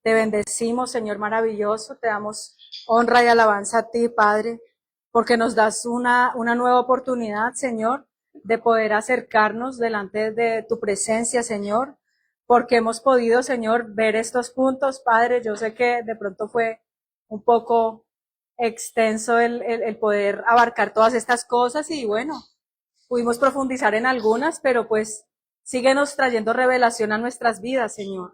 Speaker 2: te bendecimos, Señor maravilloso, te damos honra y alabanza a ti, Padre, porque nos das una nueva oportunidad, Señor, de poder acercarnos delante de tu presencia, Señor, porque hemos podido, Señor, ver estos puntos, Padre. Yo sé que de pronto fue un poco extenso el poder abarcar todas estas cosas y bueno, pudimos profundizar en algunas, pero pues síguenos trayendo revelación a nuestras vidas, Señor,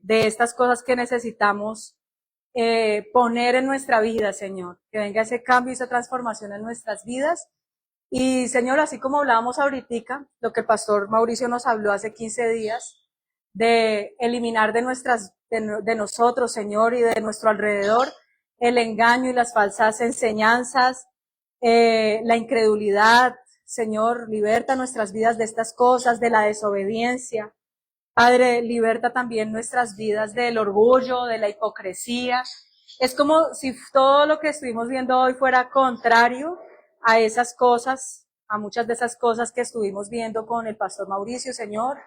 Speaker 2: de estas cosas que necesitamos poner en nuestra vida, Señor, que venga ese cambio y esa transformación en nuestras vidas. Y, Señor, así como hablábamos ahorita, lo que el pastor Mauricio nos habló hace 15 días, de eliminar de nosotros, Señor, y de nuestro alrededor, el engaño y las falsas enseñanzas, la incredulidad. Señor, liberta nuestras vidas de estas cosas, de la desobediencia. Padre, liberta también nuestras vidas del orgullo, de la hipocresía. Es como si todo lo que estuvimos viendo hoy fuera contrario a esas cosas, a muchas de esas cosas que estuvimos viendo con el pastor Mauricio, Señor.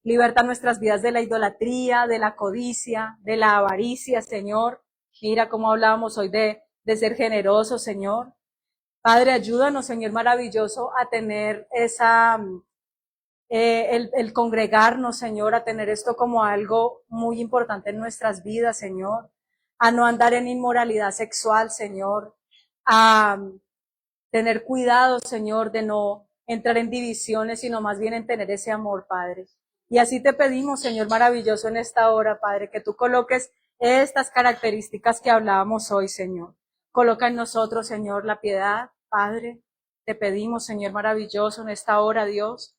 Speaker 2: Liberta nuestras vidas de la idolatría, de la codicia, de la avaricia, Señor. Mira cómo hablábamos hoy de ser generosos, Señor. Padre, ayúdanos, Señor maravilloso, a tener el congregarnos, Señor, a tener esto como algo muy importante en nuestras vidas, Señor, a no andar en inmoralidad sexual, Señor, a tener cuidado, Señor, de no entrar en divisiones, sino más bien en tener ese amor, Padre. Y así te pedimos, Señor maravilloso, en esta hora, Padre, que tú coloques estas características que hablábamos hoy, Señor. Coloca en nosotros, Señor, la piedad, Padre. Te pedimos, Señor maravilloso, en esta hora, Dios.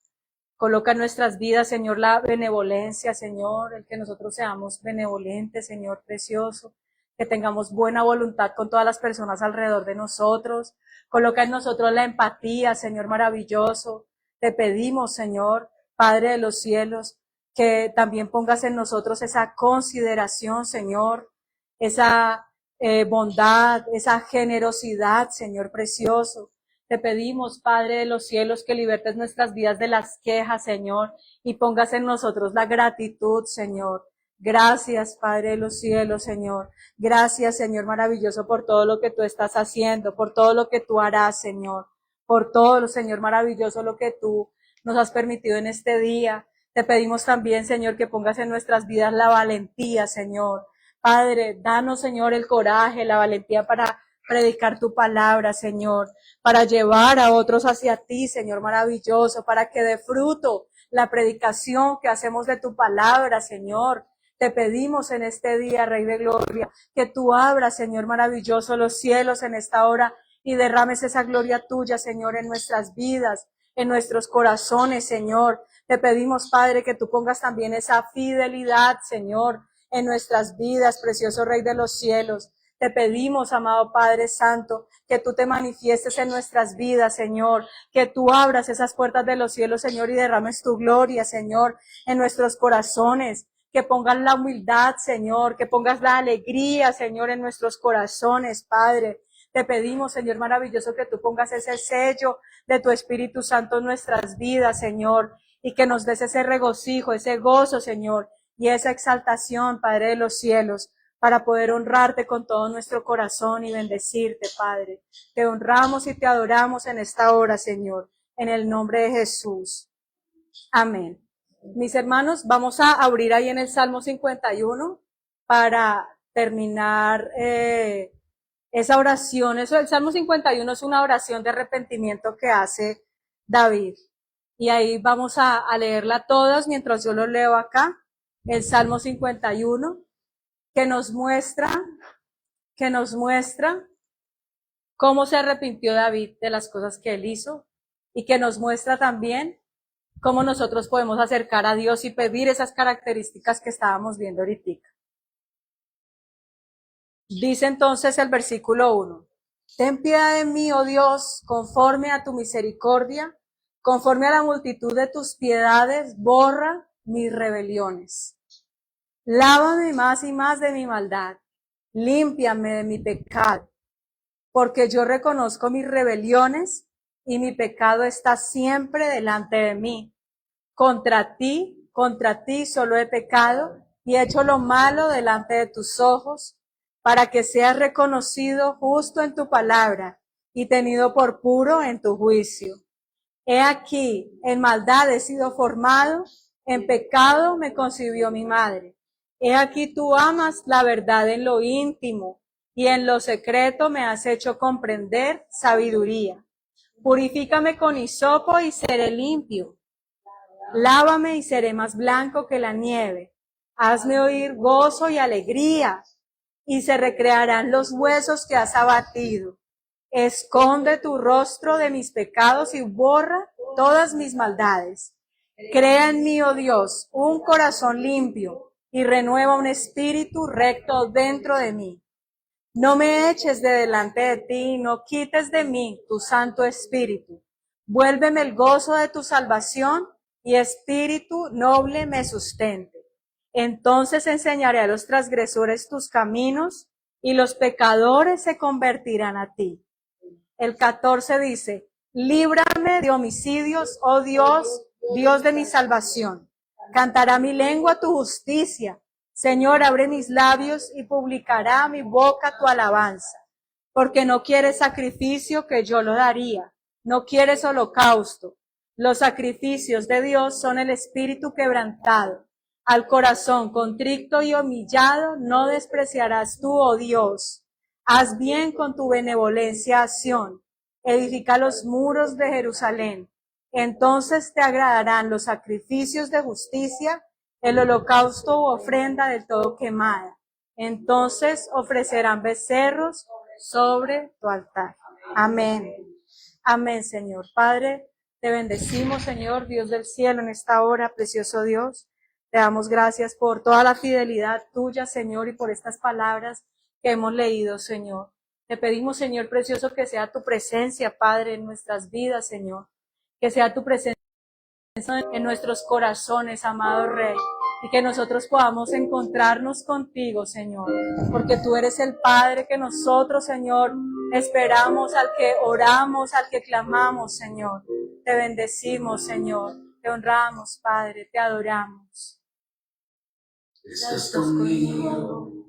Speaker 2: Coloca en nuestras vidas, Señor, la benevolencia, Señor, el que nosotros seamos benevolentes, Señor precioso. que tengamos buena voluntad con todas las personas alrededor de nosotros. Coloca en nosotros la empatía, Señor maravilloso. Te pedimos, Señor, Padre de los cielos, que también pongas en nosotros esa consideración, Señor, esa bondad, esa generosidad, Señor precioso. Te pedimos, Padre de los cielos, que libertes nuestras vidas de las quejas, Señor, y pongas en nosotros la gratitud, Señor. Gracias, Padre de los cielos, Señor. Gracias, Señor maravilloso, por todo lo que tú estás haciendo, por todo lo que tú harás, Señor. Por todo, Señor maravilloso, lo que tú nos has permitido en este día. Te pedimos también, Señor, que pongas en nuestras vidas la valentía, Señor. Padre, danos, Señor, el coraje, la valentía para predicar tu palabra, Señor, para llevar a otros hacia ti, Señor maravilloso, para que dé fruto la predicación que hacemos de tu palabra, Señor. Te pedimos en este día, Rey de Gloria, que tú abras, Señor maravilloso, los cielos en esta hora y derrames esa gloria tuya, Señor, en nuestras vidas, en nuestros corazones, Señor. Te pedimos, Padre, que tú pongas también esa fidelidad, Señor, en nuestras vidas, precioso Rey de los cielos. Te pedimos, amado Padre Santo, que tú te manifiestes en nuestras vidas, Señor, que tú abras esas puertas de los cielos, Señor, y derrames tu gloria, Señor, en nuestros corazones, que pongas la humildad, Señor, que pongas la alegría, Señor, en nuestros corazones, Padre. Te pedimos, Señor maravilloso, que tú pongas ese sello de tu Espíritu Santo en nuestras vidas, Señor, y que nos des ese regocijo, ese gozo, Señor, y esa exaltación, Padre de los cielos, para poder honrarte con todo nuestro corazón y bendecirte, Padre. Te honramos y te adoramos en esta hora, Señor, en el nombre de Jesús. Amén. Mis hermanos, vamos a abrir ahí en el Salmo 51 para terminar esa oración. Eso, el Salmo 51 es una oración de arrepentimiento que hace David. Y ahí vamos a leerla todas mientras yo lo leo acá. El Salmo 51. Que nos muestra cómo se arrepintió David de las cosas que él hizo y que nos muestra también cómo nosotros podemos acercar a Dios y pedir esas características que estábamos viendo ahorita. Dice entonces el versículo 1, ten piedad de mí, oh Dios, conforme a tu misericordia, conforme a la multitud de tus piedades, borra mis rebeliones. Lávame más y más de mi maldad, límpiame de mi pecado, porque yo reconozco mis rebeliones y mi pecado está siempre delante de mí. Contra ti solo he pecado y he hecho lo malo delante de tus ojos, para que seas reconocido justo en tu palabra y tenido por puro en tu juicio. He aquí, en maldad he sido formado, en pecado me concibió mi madre. He aquí tú amas la verdad en lo íntimo, y en lo secreto me has hecho comprender sabiduría. Purifícame con hisopo y seré limpio. Lávame y seré más blanco que la nieve. Hazme oír gozo y alegría, y se recrearán los huesos que has abatido. Esconde tu rostro de mis pecados y borra todas mis maldades. Crea en mí, oh Dios, un corazón limpio, y renueva un espíritu recto dentro de mí. No me eches de delante de ti, no quites de mí tu Santo Espíritu. Vuélveme el gozo de tu salvación, y espíritu noble me sustente. Entonces enseñaré a los transgresores tus caminos, y los pecadores se convertirán a ti. El 14 dice, líbrame de homicidios, oh Dios, Dios de mi salvación. Cantará mi lengua tu justicia. Señor, abre mis labios y publicará mi boca tu alabanza. Porque no quieres sacrificio, que yo lo daría. No quieres holocausto. Los sacrificios de Dios son el espíritu quebrantado. Al corazón contrito y humillado no despreciarás tú, oh Dios. Haz bien con tu benevolencia a Sión. Edifica los muros de Jerusalén. Entonces te agradarán los sacrificios de justicia, el holocausto u ofrenda del todo quemada. Entonces ofrecerán becerros sobre tu altar. Amén. Amén, Señor. Padre, te bendecimos, Señor, Dios del cielo, en esta hora, precioso Dios. Te damos gracias por toda la fidelidad tuya, Señor, y por estas palabras que hemos leído, Señor. Te pedimos, Señor precioso, que sea tu presencia, Padre, en nuestras vidas, Señor. Que sea tu presencia en nuestros corazones, amado Rey. Y que nosotros podamos encontrarnos contigo, Señor. Porque tú eres el Padre que nosotros, Señor, esperamos, al que oramos, al que clamamos, Señor. Te bendecimos, Señor. Te honramos, Padre. Te adoramos.
Speaker 3: Estás conmigo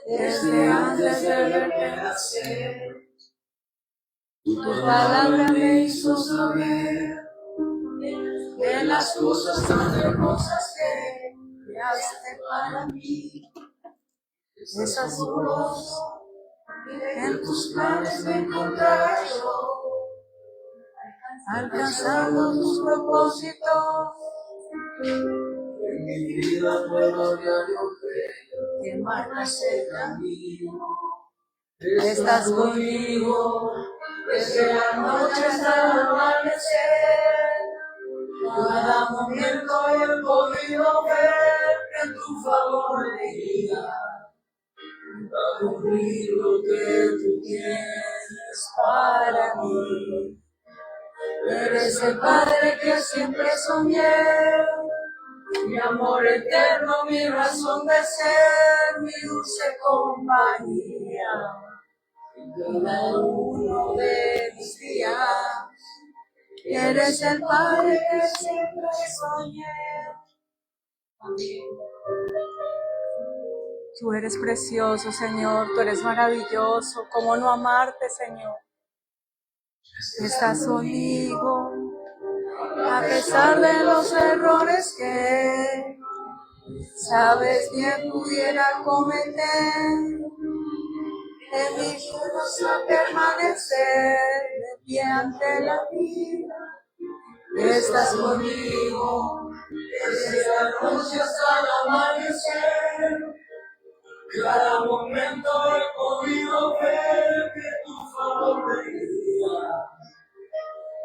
Speaker 3: desde antes de verme nacer. Tu palabra me hizo saber de las cosas tan hermosas que creaste para mí. Estás seguro en tus planes me encontraré yo, alcanzando tus propósitos. En mi vida puedo diario ver que marcas el camino. Estás conmigo desde la noche hasta el amanecer. Cada momento he podido ver que tu favor me guía a cumplir lo que tú tienes para mí. Eres el Padre que siempre soñé, mi amor eterno, mi razón de ser, mi dulce compañía. En cada uno de mis días, eres el Padre que siempre soñé. Amén.
Speaker 2: Tú eres precioso, Señor. Tú eres maravilloso. ¿Cómo no amarte, Señor? Estás conmigo a pesar de los errores que sabes bien pudiera cometer. En mi fuerza permanecer de pie ante la vida. Estás conmigo desde la noche hasta el amanecer.
Speaker 3: Cada momento he podido ver que tu favor me guía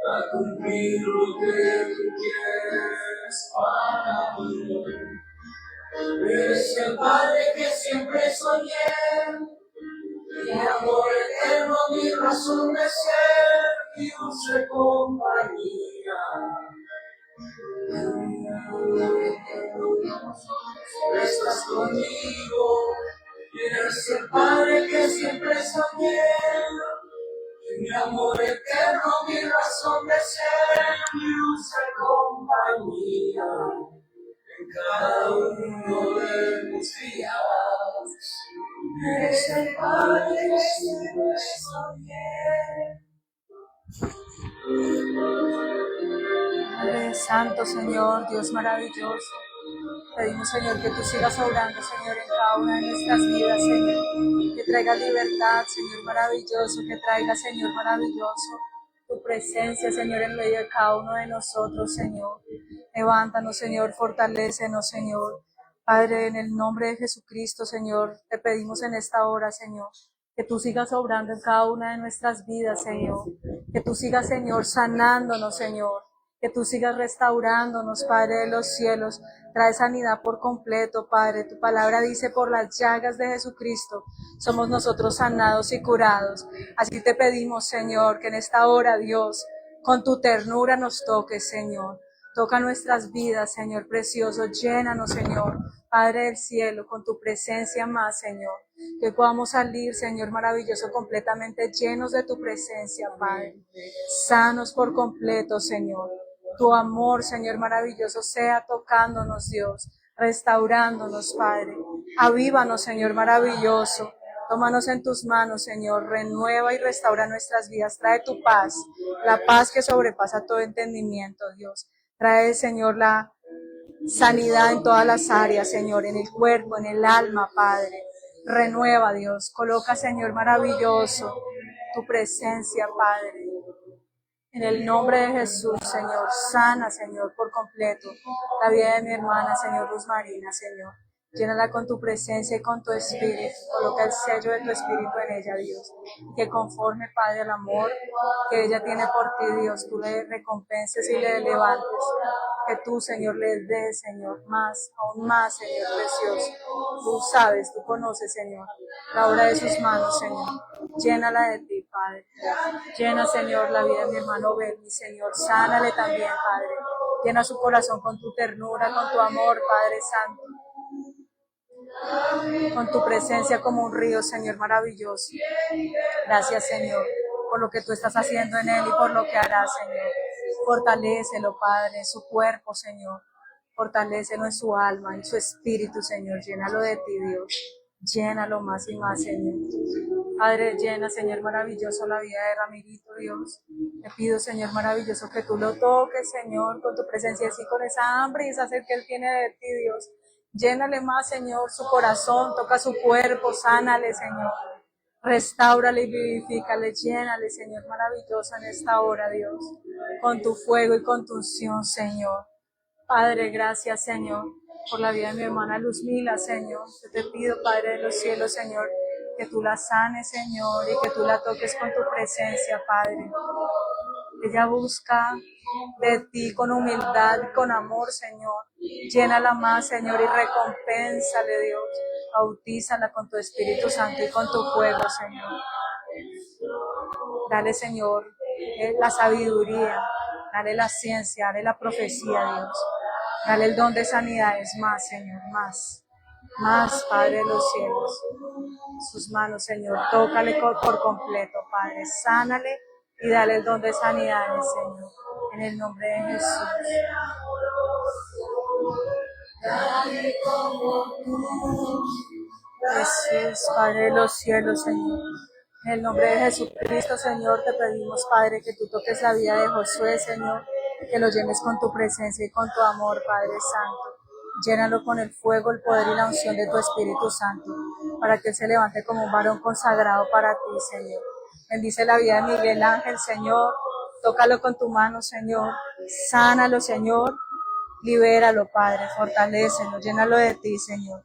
Speaker 3: a cumplir lo que tú quieres para mí. Eres el Padre que siempre soñé, mi amor eterno, mi razón de ser, mi dulce compañía. Estás conmigo, eres el Padre que siempre soñé, mi amor eterno, mi razón de ser, mi dulce compañía. En cada uno de mis días, eres el Padre que siempre soñé.
Speaker 2: Padre Santo, Señor, Dios maravilloso. Pedimos, Señor, que tú sigas obrando, Señor, en cada una de nuestras vidas, Señor. Que traiga libertad, Señor maravilloso. Que traiga, Señor maravilloso, tu presencia, Señor, en medio de cada uno de nosotros, Señor. Levántanos, Señor, fortalécenos, Señor. Padre, en el nombre de Jesucristo, Señor, te pedimos en esta hora, Señor, que tú sigas obrando en cada una de nuestras vidas, Señor. Que tú sigas, Señor, sanándonos, Señor. Que tú sigas restaurándonos, Padre de los cielos. Trae sanidad por completo, Padre. Tu palabra dice, por las llagas de Jesucristo somos nosotros sanados y curados. Así te pedimos, Señor, que en esta hora, Dios, con tu ternura nos toques, Señor. Toca nuestras vidas, Señor precioso. Llénanos, Señor, Padre del cielo, con tu presencia más, Señor. Que podamos salir, Señor maravilloso, completamente llenos de tu presencia, Padre. Sanos por completo, Señor. Tu amor, Señor maravilloso, sea tocándonos, Dios, restaurándonos, Padre. Avívanos, Señor maravilloso. Tómanos en tus manos, Señor. Renueva y restaura nuestras vidas. Trae tu paz, la paz que sobrepasa todo entendimiento, Dios. Trae, Señor, la sanidad en todas las áreas, Señor, en el cuerpo, en el alma, Padre. Renueva, Dios. Coloca, Señor maravilloso, tu presencia, Padre. En el nombre de Jesús, Señor, sana, Señor, por completo la vida de mi hermana, Señor, Luz Marina, Señor. Llénala con tu presencia y con tu espíritu. Coloca el sello de tu espíritu en ella, Dios. Que conforme, Padre, al amor que ella tiene por ti, Dios, tú le recompenses y le levantes que tú, Señor, les des, Señor, más, aún más, Señor precioso. Tú sabes, tú conoces, Señor, la obra de sus manos, Señor. Llénala de ti, Padre. Llena, Señor, la vida de mi hermano Belmi, Señor. Sánale también, Padre. Llena su corazón con tu ternura, con tu amor, Padre Santo. Con tu presencia como un río, Señor, maravilloso. Gracias, Señor, por lo que tú estás haciendo en él y por lo que harás, Señor. Fortalécelo, Padre, en su cuerpo, Señor. Fortalécelo en su alma, en su espíritu, Señor. Llénalo de ti, Dios. Llénalo más y más, Señor. Padre, llena, Señor maravilloso, la vida de Ramirito, Dios. Te pido, Señor maravilloso, que tú lo toques, Señor, con tu presencia, así con esa hambre y esa sed que él tiene de ti, Dios. Llénale más, Señor, su corazón, toca su cuerpo, sánale, Señor. Restáurale y vivifícale, llénale, Señor maravilloso, en esta hora, Dios, con tu fuego y con tu unción, Señor. Padre, gracias, Señor, por la vida de mi hermana Luzmila, Señor. Yo te pido, Padre de los cielos, Señor, que tú la sanes, Señor, y que tú la toques con tu presencia, Padre. Ella busca de ti con humildad y con amor, Señor. Llénala más, Señor, y recompénsale, Dios. Bautízala con tu Espíritu Santo y con tu fuego, Señor. Dale, Señor, la sabiduría, dale la ciencia, dale la profecía, Dios. Dale el don de sanidades más, Señor, más. Más, Padre de los cielos. Sus manos, Señor, tócale por completo, Padre. Sánale y dale el don de sanidades, Señor. En el nombre de Jesús. Jesús, Padre de los cielos, Señor. En el nombre de Jesucristo, Señor, te pedimos, Padre, que tú toques la vida de Josué, Señor, que lo llenes con tu presencia y con tu amor, Padre Santo. Llénalo con el fuego, el poder y la unción de tu Espíritu Santo, para que él se levante como un varón consagrado para ti, Señor. Bendice la vida de Miguel Ángel, Señor. Tócalo con tu mano, Señor. Sánalo, Señor. Libéralo, Padre. Fortalécelo. Llénalo de ti, Señor.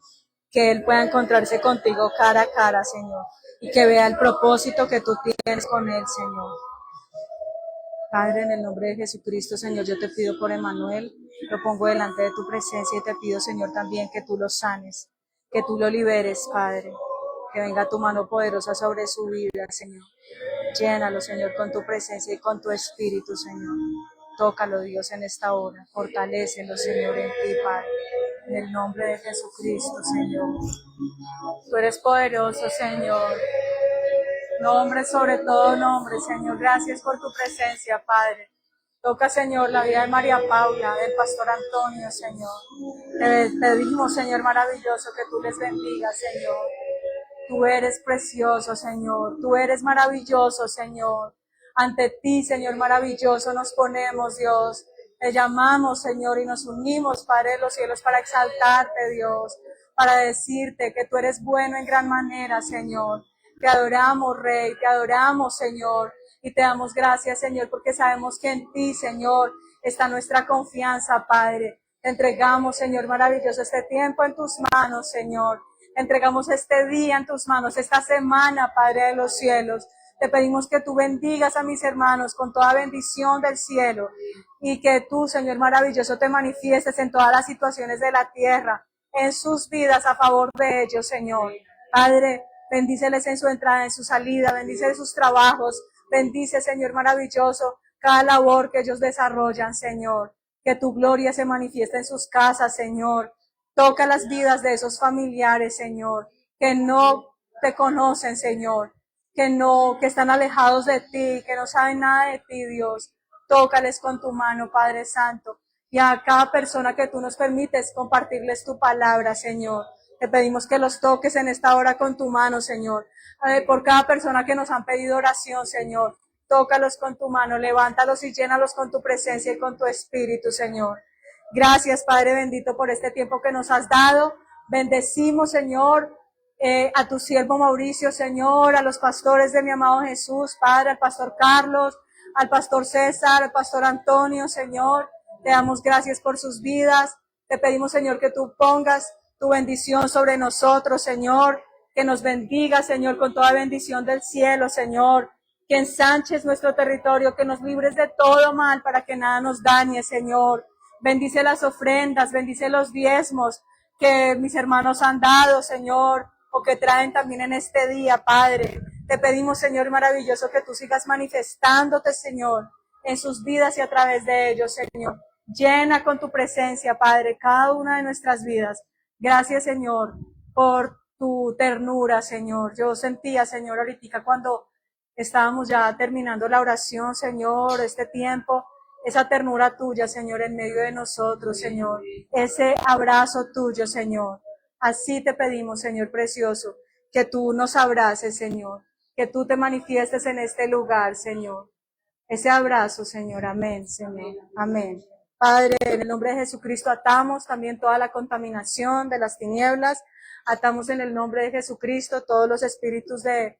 Speaker 2: Que él pueda encontrarse contigo cara a cara, Señor. Y que vea el propósito que tú tienes con él, Señor. Padre, en el nombre de Jesucristo, Señor, yo te pido por Emanuel, lo pongo delante de tu presencia y te pido, Señor, también que tú lo sanes, que tú lo liberes, Padre, que venga tu mano poderosa sobre su vida, Señor. Llénalo, Señor, con tu presencia y con tu espíritu, Señor. Tócalo, Dios, en esta hora. Fortalécelo, Señor, en ti, Padre. En el nombre de Jesucristo, Señor. Tú eres poderoso, Señor. Nombre sobre todo nombre, Señor. Gracias por tu presencia, Padre. Toca, Señor, la vida de María Paula, del pastor Antonio, Señor. Te pedimos, Señor maravilloso, que tú les bendigas, Señor. Tú eres precioso, Señor. Tú eres maravilloso, Señor. Ante ti, Señor maravilloso, nos ponemos, Dios. Te llamamos, Señor, y nos unimos, Padre de los cielos, para exaltarte, Dios. Para decirte que tú eres bueno en gran manera, Señor. Te adoramos, Rey, te adoramos, Señor, y te damos gracias, Señor, porque sabemos que en ti, Señor, está nuestra confianza, Padre. Te entregamos, Señor maravilloso, este tiempo en tus manos, Señor. Te entregamos este día en tus manos, esta semana, Padre de los cielos. Te pedimos que tú bendigas a mis hermanos con toda bendición del cielo y que tú, Señor maravilloso, te manifiestes en todas las situaciones de la tierra, en sus vidas, a favor de ellos, Señor. Padre, bendíceles en su entrada, en su salida, bendice sus trabajos, bendice, Señor maravilloso, cada labor que ellos desarrollan, Señor. Que tu gloria se manifieste en sus casas, Señor. Toca las vidas de esos familiares, Señor, que no te conocen, Señor, que están alejados de ti, que no saben nada de ti, Dios. Tócales con tu mano, Padre Santo, y a cada persona que tú nos permites compartirles tu palabra, Señor. Te pedimos que los toques en esta hora con tu mano, Señor. Por cada persona que nos han pedido oración, Señor. Tócalos con tu mano, levántalos y llénalos con tu presencia y con tu espíritu, Señor. Gracias, Padre bendito, por este tiempo que nos has dado. Bendecimos, Señor, a tu siervo Mauricio, Señor, a los pastores de mi amado Jesús, Padre, al pastor Carlos, al pastor César, al pastor Antonio, Señor. Te damos gracias por sus vidas. Te pedimos, Señor, que tú pongas tu bendición sobre nosotros, Señor, que nos bendiga, Señor, con toda bendición del cielo, Señor, que ensanches nuestro territorio, que nos libres de todo mal para que nada nos dañe, Señor. Bendice las ofrendas, bendice los diezmos que mis hermanos han dado, Señor, o que traen también en este día, Padre. Te pedimos, Señor maravilloso, que tú sigas manifestándote, Señor, en sus vidas y a través de ellos, Señor. Llena con tu presencia, Padre, cada una de nuestras vidas. Gracias, Señor, por tu ternura, Señor. Yo sentía, Señor, ahorita cuando estábamos ya terminando la oración, Señor, este tiempo, esa ternura tuya, Señor, en medio de nosotros, Señor. Ese abrazo tuyo, Señor. Así te pedimos, Señor precioso, que tú nos abraces, Señor. Que tú te manifiestes en este lugar, Señor. Ese abrazo, Señor. Amén, Señor. Amén. Padre, en el nombre de Jesucristo atamos también toda la contaminación de las tinieblas. Atamos en el nombre de Jesucristo todos los espíritus de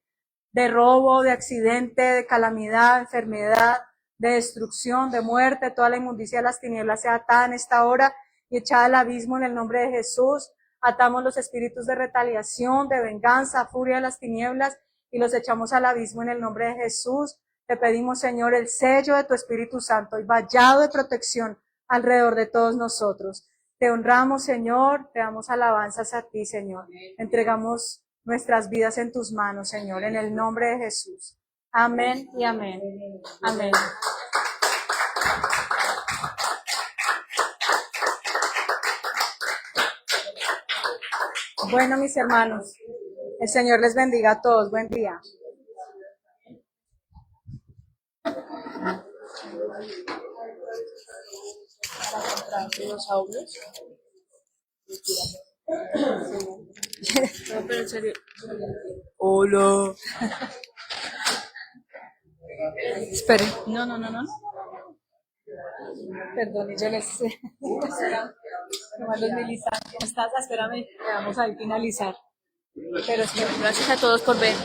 Speaker 2: robo, de accidente, de calamidad, enfermedad, de destrucción, de muerte. Toda la inmundicia de las tinieblas sea atada en esta hora y echada al abismo en el nombre de Jesús. Atamos los espíritus de retaliación, de venganza, furia de las tinieblas y los echamos al abismo en el nombre de Jesús. Te pedimos, Señor, el sello de tu Espíritu Santo y vallado de protección alrededor de todos nosotros. Te honramos, Señor, te damos alabanzas a ti, Señor. Entregamos nuestras vidas en tus manos, Señor, en el nombre de Jesús. Amén y amén. Amén. Bueno, mis hermanos, el Señor les bendiga a todos. Buen día. Los audios. No, pero en serio. Hola. Espere. No. Perdón, yo les... los militantes. ¿Cómo estás? Espérame, vamos a finalizar. Pero es que gracias a todos por ver.